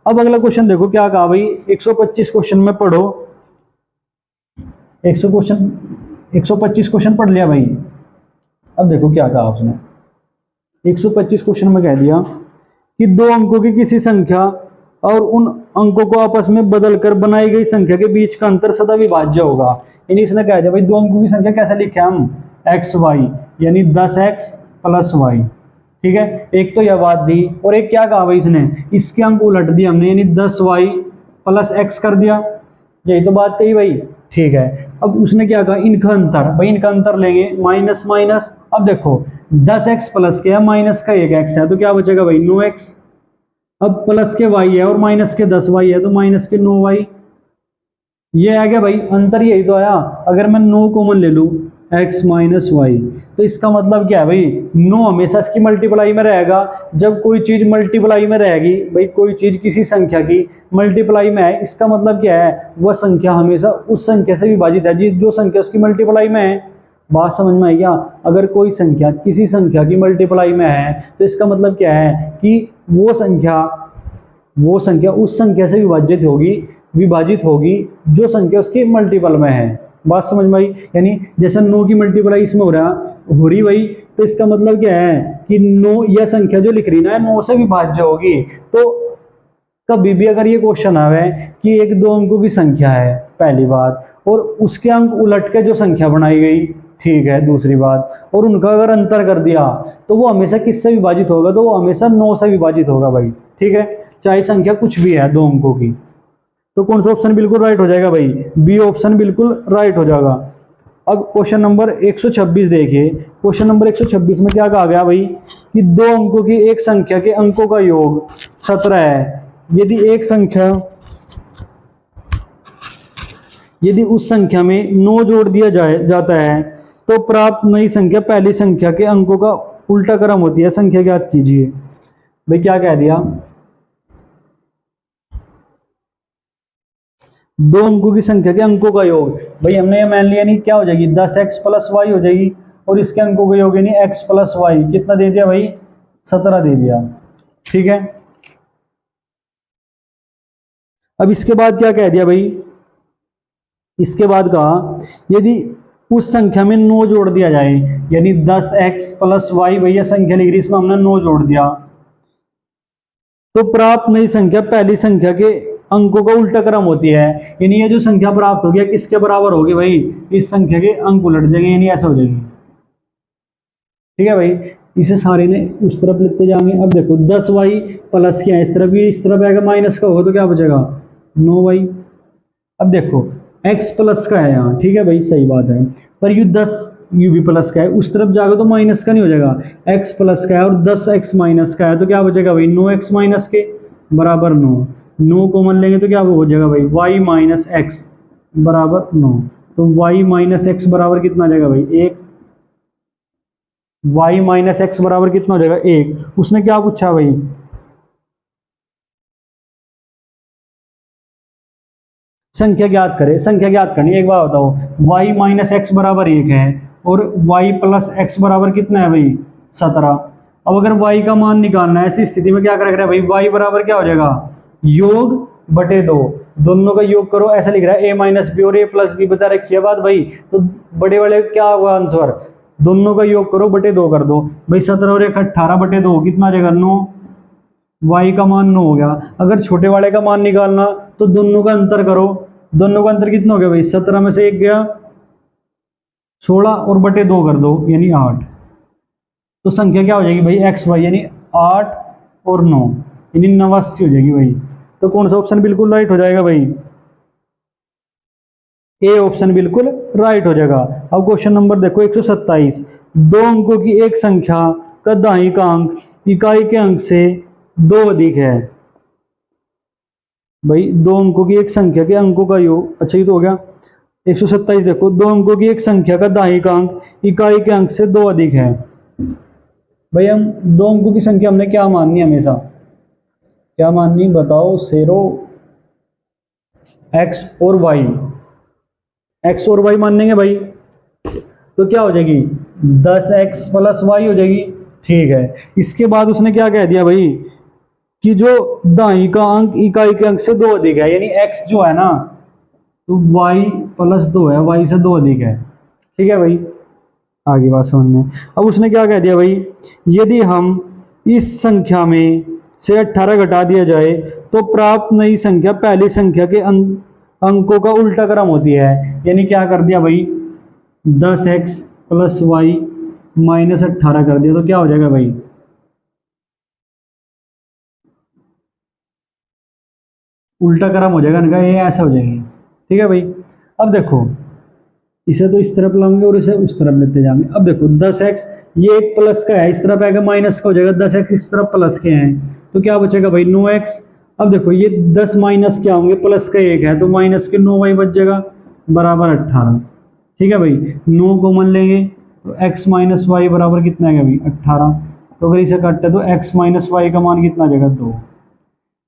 अब अगला क्वेश्चन देखो क्या कहा भाई, 125 क्वेश्चन में पढ़ो, 125 क्वेश्चन पढ़ लिया भाई। अब देखो क्या कहा उसने, 125 क्वेश्चन में कह दिया कि दो अंकों की किसी संख्या और उन अंकों को आपस में बदलकर बनाई गई संख्या के बीच का अंतर सदा विभाज्य होगा। यानी इसने कह दिया भाई, दो अंकों की संख्या कैसे लिखे हम, एक्स वाई, यानी 10x प्लस वाई, ठीक है, एक तो यह बात दी, और एक क्या कहा भाई इसने, इसके अंक उलट दिए हमने, यानी 10y प्लस एक्स कर दिया, यही तो बात कही भाई, ठीक है। अब उसने क्या कहा, इनका अंतर, भाई इनका अंतर लेंगे, माइनस माइनस, अब देखो 10x प्लस के है, माइनस का 1x है, तो क्या बचेगा भाई 9x, अब प्लस के y है और माइनस के 10y है, तो माइनस के 9y, ये आ गया भाई, अंतर यही तो आया। अगर मैं 9 कॉमन ले लूं, x माइनस वाई, तो इसका मतलब क्या है भाई, 9 हमेशा इसकी मल्टीप्लाई में रहेगा, जब कोई चीज मल्टीप्लाई में रहेगी भाई, कोई चीज किसी संख्या की मल्टीप्लाई में है, इसका मतलब क्या है, वह संख्या हमेशा उस संख्या से विभाजित है जो संख्या उसकी मल्टीप्लाई में है। बात समझ में आई क्या, अगर कोई संख्या किसी संख्या की मल्टीप्लाई में है, तो इसका मतलब क्या है कि वो संख्या उस संख्या से विभाजित होगी जो संख्या उसके मल्टीपल में है। बात समझ में आई, यानी जैसे 9 की मल्टीप्लाई इसमें हो रही भाई, तो इसका मतलब क्या है कि 9, यह संख्या जो लिख रही ना 9 से विभाज्य होगी। तो कभी भी अगर ये क्वेश्चन आवे कि एक दो अंकों की संख्या है, पहली बात, और उसके अंक उलट के जो संख्या बनाई गई, ठीक है, दूसरी बात, और उनका अगर अंतर कर दिया, तो वो हमेशा किससे विभाजित होगा, तो वो हमेशा 9 से विभाजित होगा भाई, ठीक है, चाहे संख्या कुछ भी है दो अंकों की। तो कौन सा ऑप्शन बिल्कुल राइट हो जाएगा भाई, बी ऑप्शन बिल्कुल राइट हो जाएगा। अब क्वेश्चन नंबर 126 देखिए, क्वेश्चन नंबर 126 में क्या कहा गया भाई, कि दो अंकों की एक संख्या के अंकों का योग 17 है, यदि उस संख्या में 9 जोड़ दिया जाता है, तो प्राप्त नई संख्या पहली संख्या के अंकों का उल्टा क्रम होती है, संख्या ज्ञात कीजिए। भाई क्या कह दिया, दो अंकों की संख्या के अंकों का योग, भाई हमने ये मान लिया नहीं, क्या हो जाएगी 10x प्लस वाई हो जाएगी, और इसके अंकों का योग यानी x प्लस वाई, कितना दे दिया भाई 17 दे दिया, ठीक है। अब इसके बाद क्या कह दिया भाई, इसके बाद कहा यदि उस संख्या में 9 जोड़ दिया जाए, यानी 10x प्लस वाई, भैया संख्या लिख रही, इसमें हमने 9 जोड़ दिया, तो प्राप्त नई संख्या पहली संख्या के अंकों का उल्टा क्रम होती है, यानी ये जो संख्या प्राप्त हो गया किसके बराबर होगी भाई, इस संख्या के अंक उलट जाएंगे, यानी ऐसा हो जाएगी, ठीक है भाई। इसे सारे ने उस तरफ लिखते जाएंगे। अब देखो 10y प्लस क्या है, इस तरफ आएगा, माइनस का होगा तो क्या बचेगा 9y। अब देखो x प्लस का है यहाँ, ठीक है भाई, सही बात है, पर यू 10 यू भी प्लस का है, उस तरफ जाएगा तो माइनस का नहीं हो जाएगा, x प्लस का है और 10x माइनस का है, तो क्या बचेगा भाई 9x माइनस के बराबर 9। 9 कॉमन लेंगे तो क्या हो जाएगा भाई, y माइनस एक्स बराबर 9। तो y माइनस एक्स बराबर कितना आ जाएगा भाई, 1। y माइनस एक्स बराबर कितना हो जाएगा, 1। उसने क्या पूछा भाई, संख्या ज्ञात करे। संख्या ज्ञात करनी, एक बात बताओ, y माइनस एक्स बराबर 1 है और y प्लस एक्स बराबर कितना है भाई, 17। अब अगर y का मान निकालना है, ऐसी स्थिति में क्या करेगा भाई, y बराबर क्या हो जाएगा, योग बटे 2, दोनों का योग करो, ऐसा लिख रहा है a माइनस बी और a प्लस बी बता रखी है बात भाई। तो बड़े वाले क्या होगा आंसर, दोनों का योग करो बटे 2 कर दो भाई, 17 और 1 18 बटे 2 कितना आ जाएगा, 9। y का मान 9 हो गया। अगर छोटे वाले का मान निकालना तो दोनों का अंतर करो, दोनों का अंतर कितना हो गया भाई, 17 में से 1 गया 16 और बटे 2 कर दो यानी 8। तो संख्या क्या हो जाएगी भाई, एक्स वाई यानी 8 और 9 यानी 89 हो जाएगी भाई। तो कौन सा ऑप्शन बिल्कुल राइट हो जाएगा भाई, ए ऑप्शन बिल्कुल राइट हो जाएगा। अब क्वेश्चन नंबर देखो 127, दो अंकों की एक संख्या का दाहिने का अंक इकाई के अंक से 2 अधिक है। भाई दो अंकों की एक संख्या के अंकों का योग, अच्छा ये तो हो गया। 127 देखो, दो अंकों की एक संख्या का दाहिने का अंक इकाई के अंक से 2 अधिक है। भाई हम दो अंकों की संख्या हमने क्या माननी है, हमेशा क्या माननी बताओ शेरो, एक्स और वाई, एक्स और वाई मान लेंगे भाई तो क्या हो जाएगी, 10x प्लस वाई हो जाएगी। ठीक है, इसके बाद उसने क्या कह दिया भाई कि जो दाई का अंक इकाई के अंक से 2 अधिक है, यानी x जो है ना तो y प्लस 2 है, y से 2 अधिक है। ठीक है भाई, आगे बात समझ में। अब उसने क्या कह दिया भाई, यदि हम इस संख्या में से 18 घटा दिया जाए तो प्राप्त नई संख्या पहली संख्या के अंकों का उल्टा क्रम होती है। यानी क्या कर दिया भाई, 10x प्लस वाई माइनस 18 कर दिया तो क्या हो जाएगा भाई, उल्टा क्रम हो जाएगा इनका, ये ऐसा हो जाएगी। ठीक है भाई, अब देखो इसे तो इस तरफ लाएंगे और इसे उस तरफ लेते जाएंगे। अब देखो 10x ये एक प्लस का है, इस तरफ आएगा माइनस का हो जाएगा, 10x इस तरफ प्लस के हैं तो क्या बचेगा भाई 9x। अब देखो ये 10 माइनस क्या होंगे, प्लस का 1 है तो माइनस के 9y बच जाएगा बराबर 18। ठीक है भाई, 9 कॉमन लेंगे तो x माइनस वाई बराबर कितना आएगा भाई 18। तो अगर इसे काटे तो x माइनस वाई का मान कितना आ जाएगा 2।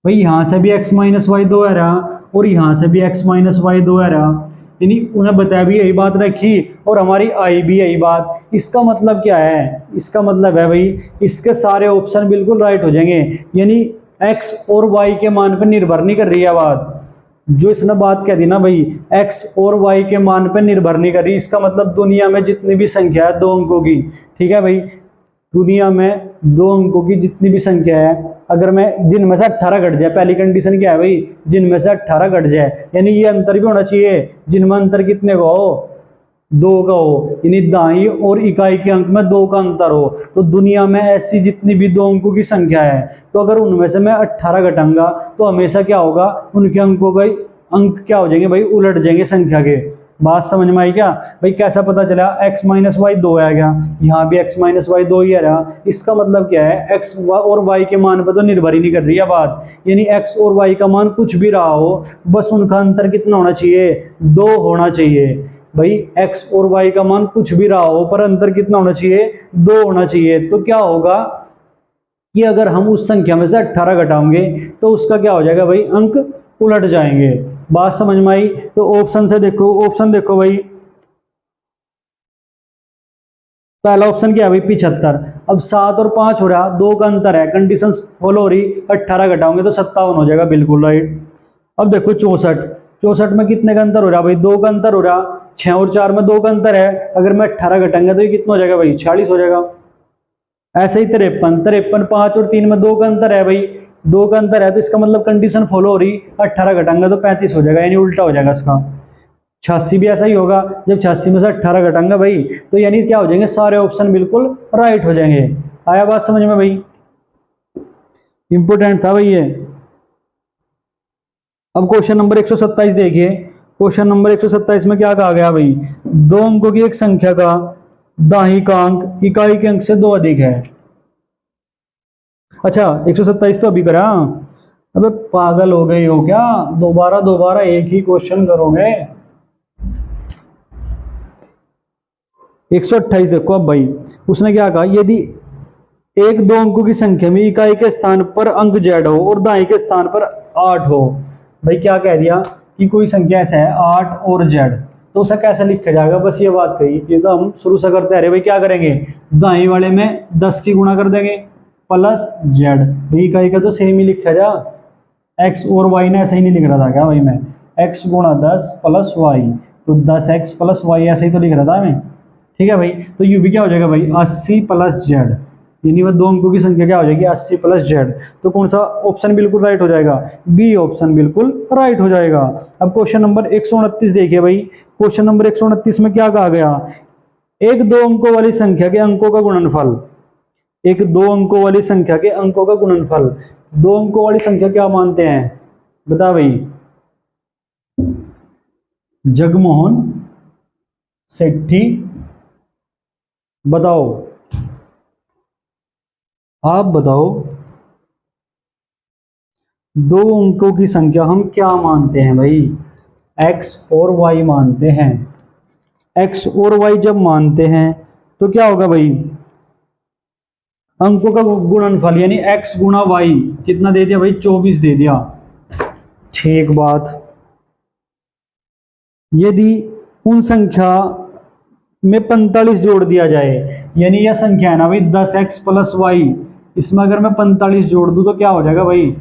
भाई यहाँ से भी x माइनस वाई 2 आ रहा और यहाँ से भी x माइनस वाई 2 आ रहा, यानी उन्हें बताया भी यही बात रखी और हमारी आई भी यही बात। इसका मतलब क्या है, इसका मतलब है भाई इसके सारे ऑप्शन बिल्कुल राइट हो जाएंगे, यानी x और y के मान पर निर्भर नहीं कर रही है बात। जो इसने बात कह दी ना भाई x और y के मान पर निर्भर नहीं कर रही, इसका मतलब दुनिया में जितनी भी संख्या है दो अंकों की, ठीक है भाई, दुनिया में दो अंकों की जितनी भी संख्या है, अगर मैं जिनमें से 18 घट जाए, पहली कंडीशन क्या है भाई, जिनमें से 18 घट जाए, यानी ये अंतर भी होना चाहिए जिनमें अंतर कितने का हो, 2 का हो, यानी दाई और इकाई के अंक में 2 का अंतर हो। तो दुनिया में ऐसी जितनी भी दो अंकों की संख्या है, तो अगर उनमें से मैं 18 घटाऊंगा तो हमेशा क्या होगा, उनके अंकों का अंक क्या हो जाएंगे भाई, उलट जाएंगे संख्या के। बात समझ में आई क्या भाई, कैसा पता चला x माइनस वाई 2 आ गया, यहाँ भी x माइनस वाई 2 ही आ रहा। इसका मतलब क्या है, x और y के मान पर तो निर्भर ही नहीं कर रही है बात, यानी x और y का मान कुछ भी रहा हो, बस उनका अंतर कितना होना चाहिए, 2 होना चाहिए। भाई x और y का मान कुछ भी रहा हो पर अंतर कितना होना चाहिए, 2 होना चाहिए। तो क्या होगा कि अगर हम उस संख्या में से 18 घटाएंगे तो उसका क्या हो जाएगा भाई, अंक उलट जाएंगे। बात समझ में आई। तो ऑप्शन से देखो, ऑप्शन देखो भाई, पहला ऑप्शन क्या है भाई 75। अब 7 और 5 हो रहा, 2 का अंतर है, कंडीशन फॉलो हो रही, 18 घटाओगे तो 57 हो जाएगा, बिल्कुल राइट। अब देखो 64, 64 में कितने का अंतर हो रहा भाई, 2 का अंतर हो रहा, 6 और 4 में 2 का अंतर है, अगर मैं 18 घटाऊंगा तो ये कितना हो जाएगा भाई 46 हो जाएगा। ऐसे ही 53, 53 5 और 3 में 2 का अंतर है भाई, 2 का अंतर है तो इसका मतलब कंडीशन फॉलो हो रही, 18 घटाऊंगा तो 35 हो जाएगा, यानी उल्टा हो जाएगा इसका। 86 भी ऐसा ही होगा, जब 86 में से 18 घटाऊंगा भाई तो यानी क्या हो जाएंगे, सारे ऑप्शन बिल्कुल राइट हो जाएंगे। आया बात समझ में भाई, इंपोर्टेंट था भाई ये। अब क्वेश्चन नंबर 127 देखिए, क्वेश्चन नंबर 127 में क्या कहा गया भाई, दो अंकों की एक संख्या का दाहिने का अंक इकाई के अंक से 2 अधिक है। अच्छा 127 तो अभी करा, अबे पागल हो गई हो क्या? दोबारा दोबारा एक ही क्वेश्चन करोगे? 128 देखो अब भाई, उसने क्या कहा, यदि एक दो अंकों की संख्या में इकाई के स्थान पर अंक जेड हो और दाई के स्थान पर 8 हो। भाई क्या कह दिया कि कोई संख्या ऐसा है 8 और जेड, तो उसे कैसे लिखा जाएगा? बस ये बात कही, ये तो हम शुरू से करते आ रहे। भाई क्या करेंगे, दाई वाले में 10 की गुणा कर देंगे प्लस जेड। भाई इकाई का तो सेम ही लिखा जा, एक्स और वाई ने ऐसे ही नहीं लिख रहा था क्या भाई? मैं एक्स गुणा 10 प्लस वाई, तो 10x प्लस वाई ऐसे ही तो लिख रहा था मैं। ठीक है भाई, तो यू भी क्या हो जाएगा भाई 80 प्लस जेड, यानी वह दो अंकों की संख्या क्या हो जाएगी 80 प्लस जेड। तो कौन सा ऑप्शन बिल्कुल राइट हो जाएगा? बी ऑप्शन बिल्कुल राइट हो जाएगा। अब क्वेश्चन नंबर 129 देखिए भाई, क्वेश्चन नंबर 129 में क्या कहा गया, एक दो अंकों वाली संख्या के अंकों का गुणनफल, एक दो अंकों वाली संख्या के अंकों का गुणनफल। दो अंकों वाली संख्या क्या मानते हैं बता भाई? जगमोहन सेठी, बताओ, आप बताओ, दो अंकों की संख्या हम क्या मानते हैं भाई? x और y मानते हैं। x और y जब मानते हैं तो क्या होगा भाई, अंकों का गुणनफल यानी x गुणा y कितना दे दिया भाई? 24 दे दिया। ठीक बात, यदि उन संख्या में 45 जोड़ दिया जाए, यानी यह संख्या है ना भाई 10x प्लस वाई, इसमें अगर मैं 45 जोड़ दूं तो क्या हो जाएगा भाई?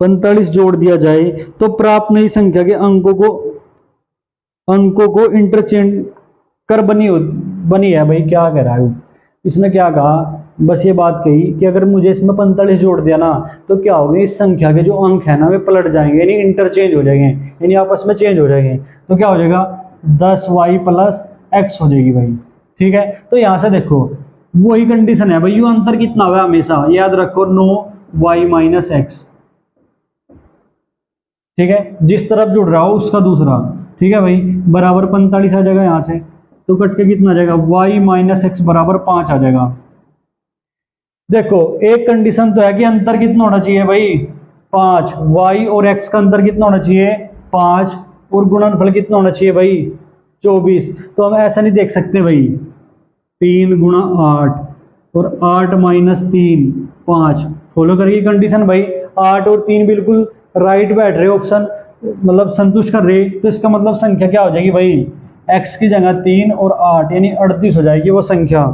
45 जोड़ दिया जाए तो प्राप्त नई संख्या के अंकों को इंटरचेंज कर बनी है। भाई क्या कह रहा है इसने, क्या कहा, बस ये बात कही कि अगर मुझे इसमें 45 जोड़ दिया ना तो क्या होगा, इस संख्या के जो अंक है ना वे पलट जाएंगे, यानी इंटरचेंज हो जाएंगे, यानी आपस में चेंज हो जाएंगे। तो क्या हो जाएगा 10y प्लस एक्स हो जाएगी भाई। ठीक है, तो यहां से देखो वही कंडीशन है भाई, यू अंतर कितना हुआ हमेशा याद रखो 9y माइनस एक्स। ठीक है, जिस तरफ जुड़ रहा हो उसका दूसरा। ठीक है भाई, बराबर 45 आ जाएगा यहां से, तो कट के कितना आ जाएगा y माइनस एक्स बराबर 5 आ जाएगा। देखो एक कंडीशन तो है कि अंतर कितना होना चाहिए भाई 5, y और x का अंतर कितना होना चाहिए 5, और गुणनफल कितना होना चाहिए भाई 24। तो हम ऐसा नहीं देख सकते भाई 3 गुणा 8 और 8 माइनस 3 5, फॉलो करेगी कंडीशन भाई। 8 और 3 बिल्कुल राइट बैठ रहे ऑप्शन, मतलब संतुष्ट कर रहे, तो इसका मतलब संख्या क्या हो जाएगी भाई, x की जगह 3 और 8 यानी 38 हो जाएगी वो संख्या।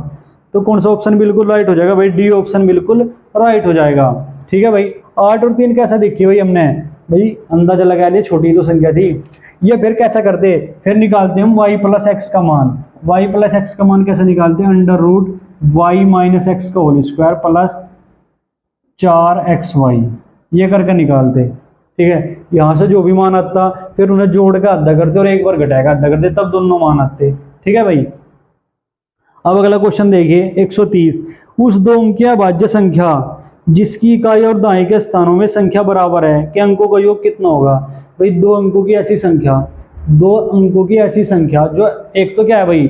तो कौन सा ऑप्शन बिल्कुल राइट हो जाएगा भाई? डी ऑप्शन बिल्कुल राइट हो जाएगा। ठीक है भाई, 8 और 3 कैसा देखी भाई हमने, भाई अंदाजा लगा लिया छोटी तो संख्या थी। ये फिर कैसा करते, फिर निकालते हम y प्लस एक्स का मान। y प्लस एक्स का मान कैसे निकालते हैं, under root Y minus X का होल स्क्वायर प्लस 4xy, ये करके निकालते। ठीक है, यहां से जो भी मान आता फिर उन्हें जोड़ के आधा करते और एक बार घटाएगा आधा करते, तब दोनों मान आते। ठीक है भाई, अब अगला क्वेश्चन देखिए 130, उस दो अंकीय अभाज्य संख्या जिसकी इकाई और दाएं के स्थानों में संख्या बराबर है के अंकों का योग कितना होगा? भाई दो अंकों की ऐसी संख्या, दो अंकों की ऐसी संख्या जो एक तो क्या है भाई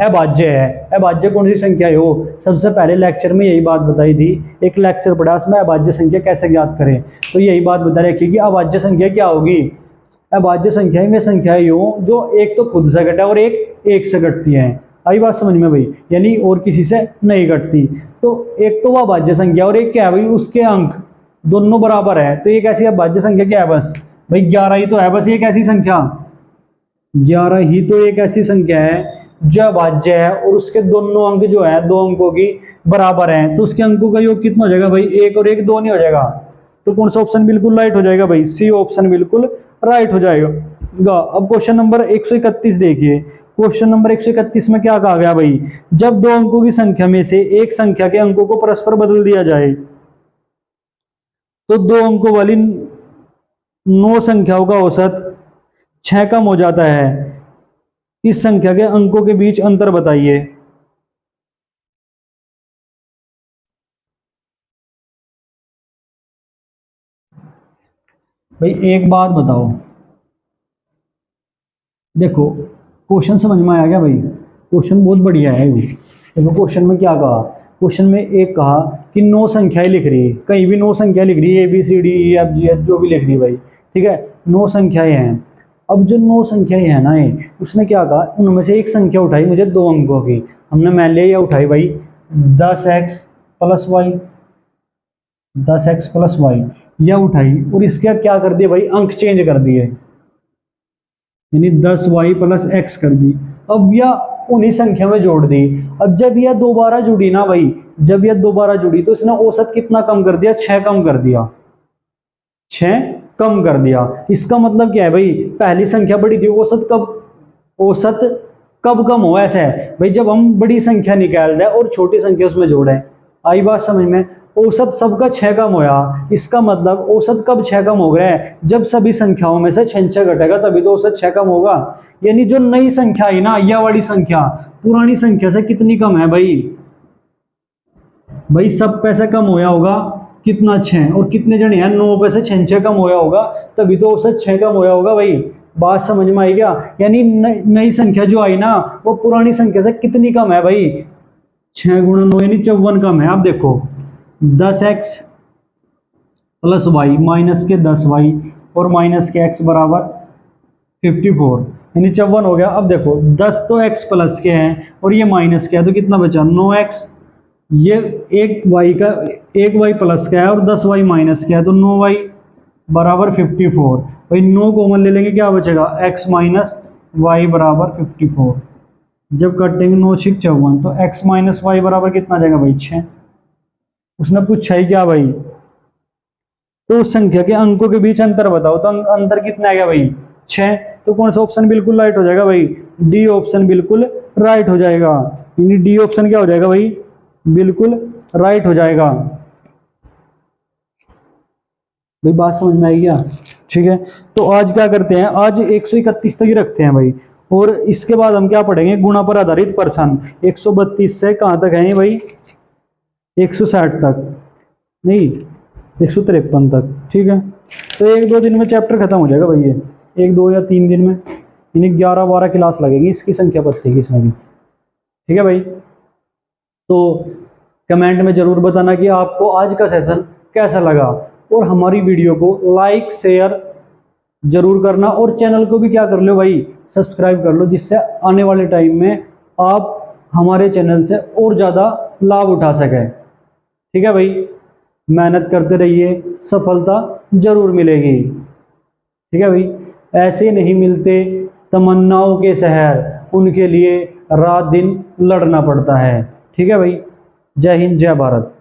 अभाज्य है। अभाज्य कौन सी संख्या है वो, सबसे पहले लेक्चर में यही बात बताई थी, एक लेक्चर पढ़ा उसमें अभाज्य संख्या कैसे ज्ञात करें, तो यही बात बता रखी कि अभाज्य संख्या क्या होगी। अभाज्य संख्या में संख्या यूं जो एक तो खुद से घटा और एक से घटती है। आई बात समझ में भाई, यानी और किसी से नहीं घटती। तो एक तो वह अभाज्य संख्या और एक क्या है भाई उसके अंक दोनों बराबर है, तो एक ऐसी अभाज्य संख्या क्या है बस भाई 11 ही तो है, बस एक ऐसी संख्या 11 ही तो एक ऐसी संख्या है जो अभाज्य है और उसके दोनों अंक जो है दो अंकों की बराबर है, तो उसके अंकों का योग कितना हो जाएगा भाई, एक और एक दो नहीं हो जाएगा। तो कौन सा ऑप्शन बिल्कुल राइट हो जाएगा भाई, सी ऑप्शन बिल्कुल राइट हो जाएगा। अब क्वेश्चन नंबर 131 देखिए, क्वेश्चन नंबर 131 में क्या कहा गया भाई, जब दो अंकों की संख्या में से एक संख्या के अंकों को परस्पर बदल दिया जाए तो दो अंकों वाली 9 संख्याओं का औसत 6 कम हो जाता है, इस संख्या के अंकों के बीच अंतर बताइए। भाई एक बात बताओ, देखो क्वेश्चन समझ में आया क्या भाई, क्वेश्चन बहुत बढ़िया है। देखो क्वेश्चन में क्या कहा, क्वेश्चन में एक कहा कि 9 संख्याएं लिख रही है, कहीं भी 9 संख्या लिख रही है, ABCDEFGH जो भी लिख रही है भाई, ठीक है, 9 संख्याएं हैं। अब जो 9 संख्याएं हैं ना, ये उसने क्या कहा, उनमें से एक संख्या उठाई मुझे 2 अंकों की, हमने मान लिया ये उठाई भाई 10x plus Y, 10x plus Y यह उठाई, और इसके क्या कर दिया भाई, अंक चेंज कर दिए, यानी 10y प्लस एक्स कर दी। अब यह उन्हीं संख्या में जोड़ दी। अब जब यह दोबारा जुड़ी ना भाई, जब यह दोबारा जुड़ी तो इसने औसत कितना कम कर दिया, 6 कम कर दिया, 6 कम कर दिया। इसका मतलब क्या है भाई, पहली संख्या बड़ी थी, औसत कब कम हो, ऐसा है भाई जब हम बड़ी संख्या निकाल दें और छोटी संख्या उसमें जोड़ें। आई बात समझ में, औसत सबका 6 कम होया, इसका मतलब औसत कब 6 कम हो गया है, जब सभी संख्याओं में से 6 घटेगा तभी तो औसत 6 कम होगा। यानी जो नई संख्या आई ना, यह वाली संख्या पुरानी संख्या से कितनी कम है भाई सब पैसे कम होया होगा कितना, 6, और कितने जने हैं 9 पे से 6 कम होया होगा, तभी तो औसत 6 कम होया होगा भाई। बात समझ में आई क्या, यानी नई संख्या जो आई ना वो पुरानी संख्या से कितनी कम है भाई, 6 गुणा 9 यानी 54 कम है। आप देखो 10x प्लस वाई माइनस के 10y और माइनस के x बराबर 54, यानी 54 हो गया। अब देखो 10 तो x प्लस के हैं और ये माइनस के है, तो कितना बचा 9x, ये एक y प्लस का है और 10y माइनस का है, तो 9y बराबर 54। भाई 9 कॉमन ले लेंगे, क्या बचेगा x माइनस वाई बराबर 54। जब कटेंगे 9 6 54, तो x माइनस वाई बराबर कितना आ जाएगा भाई 6। उसने पूछा ही क्या भाई, तो उस संख्या के अंकों के बीच अंतर बताओ, तो अंतर कितना आ गया भाई 6। तो कौन सा ऑप्शन बिल्कुल राइट हो जाएगा भाई, डी ऑप्शन बिल्कुल राइट हो जाएगा, यानी डी ऑप्शन क्या हो जाएगा भाई, बिल्कुल राइट हो जाएगा। भाई बात समझ में आई क्या, ठीक है। तो आज क्या करते हैं, आज 131 तक ही रखते हैं भाई, और इसके बाद हम क्या पढ़ेंगे, गुणा पर आधारित प्रश्न 132 से कहां तक है भाई, 160 तक, नहीं 153 तक, ठीक है। तो 1-2 दिन में चैप्टर खत्म हो जाएगा भाई, ये 1-2 या 3 दिन में, यानी 11-12 क्लास लगेगी इसकी संख्या पत्ते की इसमें भी, ठीक है भाई। तो कमेंट में जरूर बताना कि आपको आज का सेशन कैसा लगा, और हमारी वीडियो को लाइक शेयर जरूर करना, और चैनल को भी क्या कर लो भाई, सब्सक्राइब कर लो, जिससे आने वाले टाइम में आप हमारे चैनल से और ज़्यादा लाभ उठा सकें, ठीक है भाई। मेहनत करते रहिए, सफलता जरूर मिलेगी, ठीक है भाई। ऐसे नहीं मिलते तमन्नाओं के शहर, उनके लिए रात दिन लड़ना पड़ता है, ठीक है भाई। जय हिंद, जय भारत।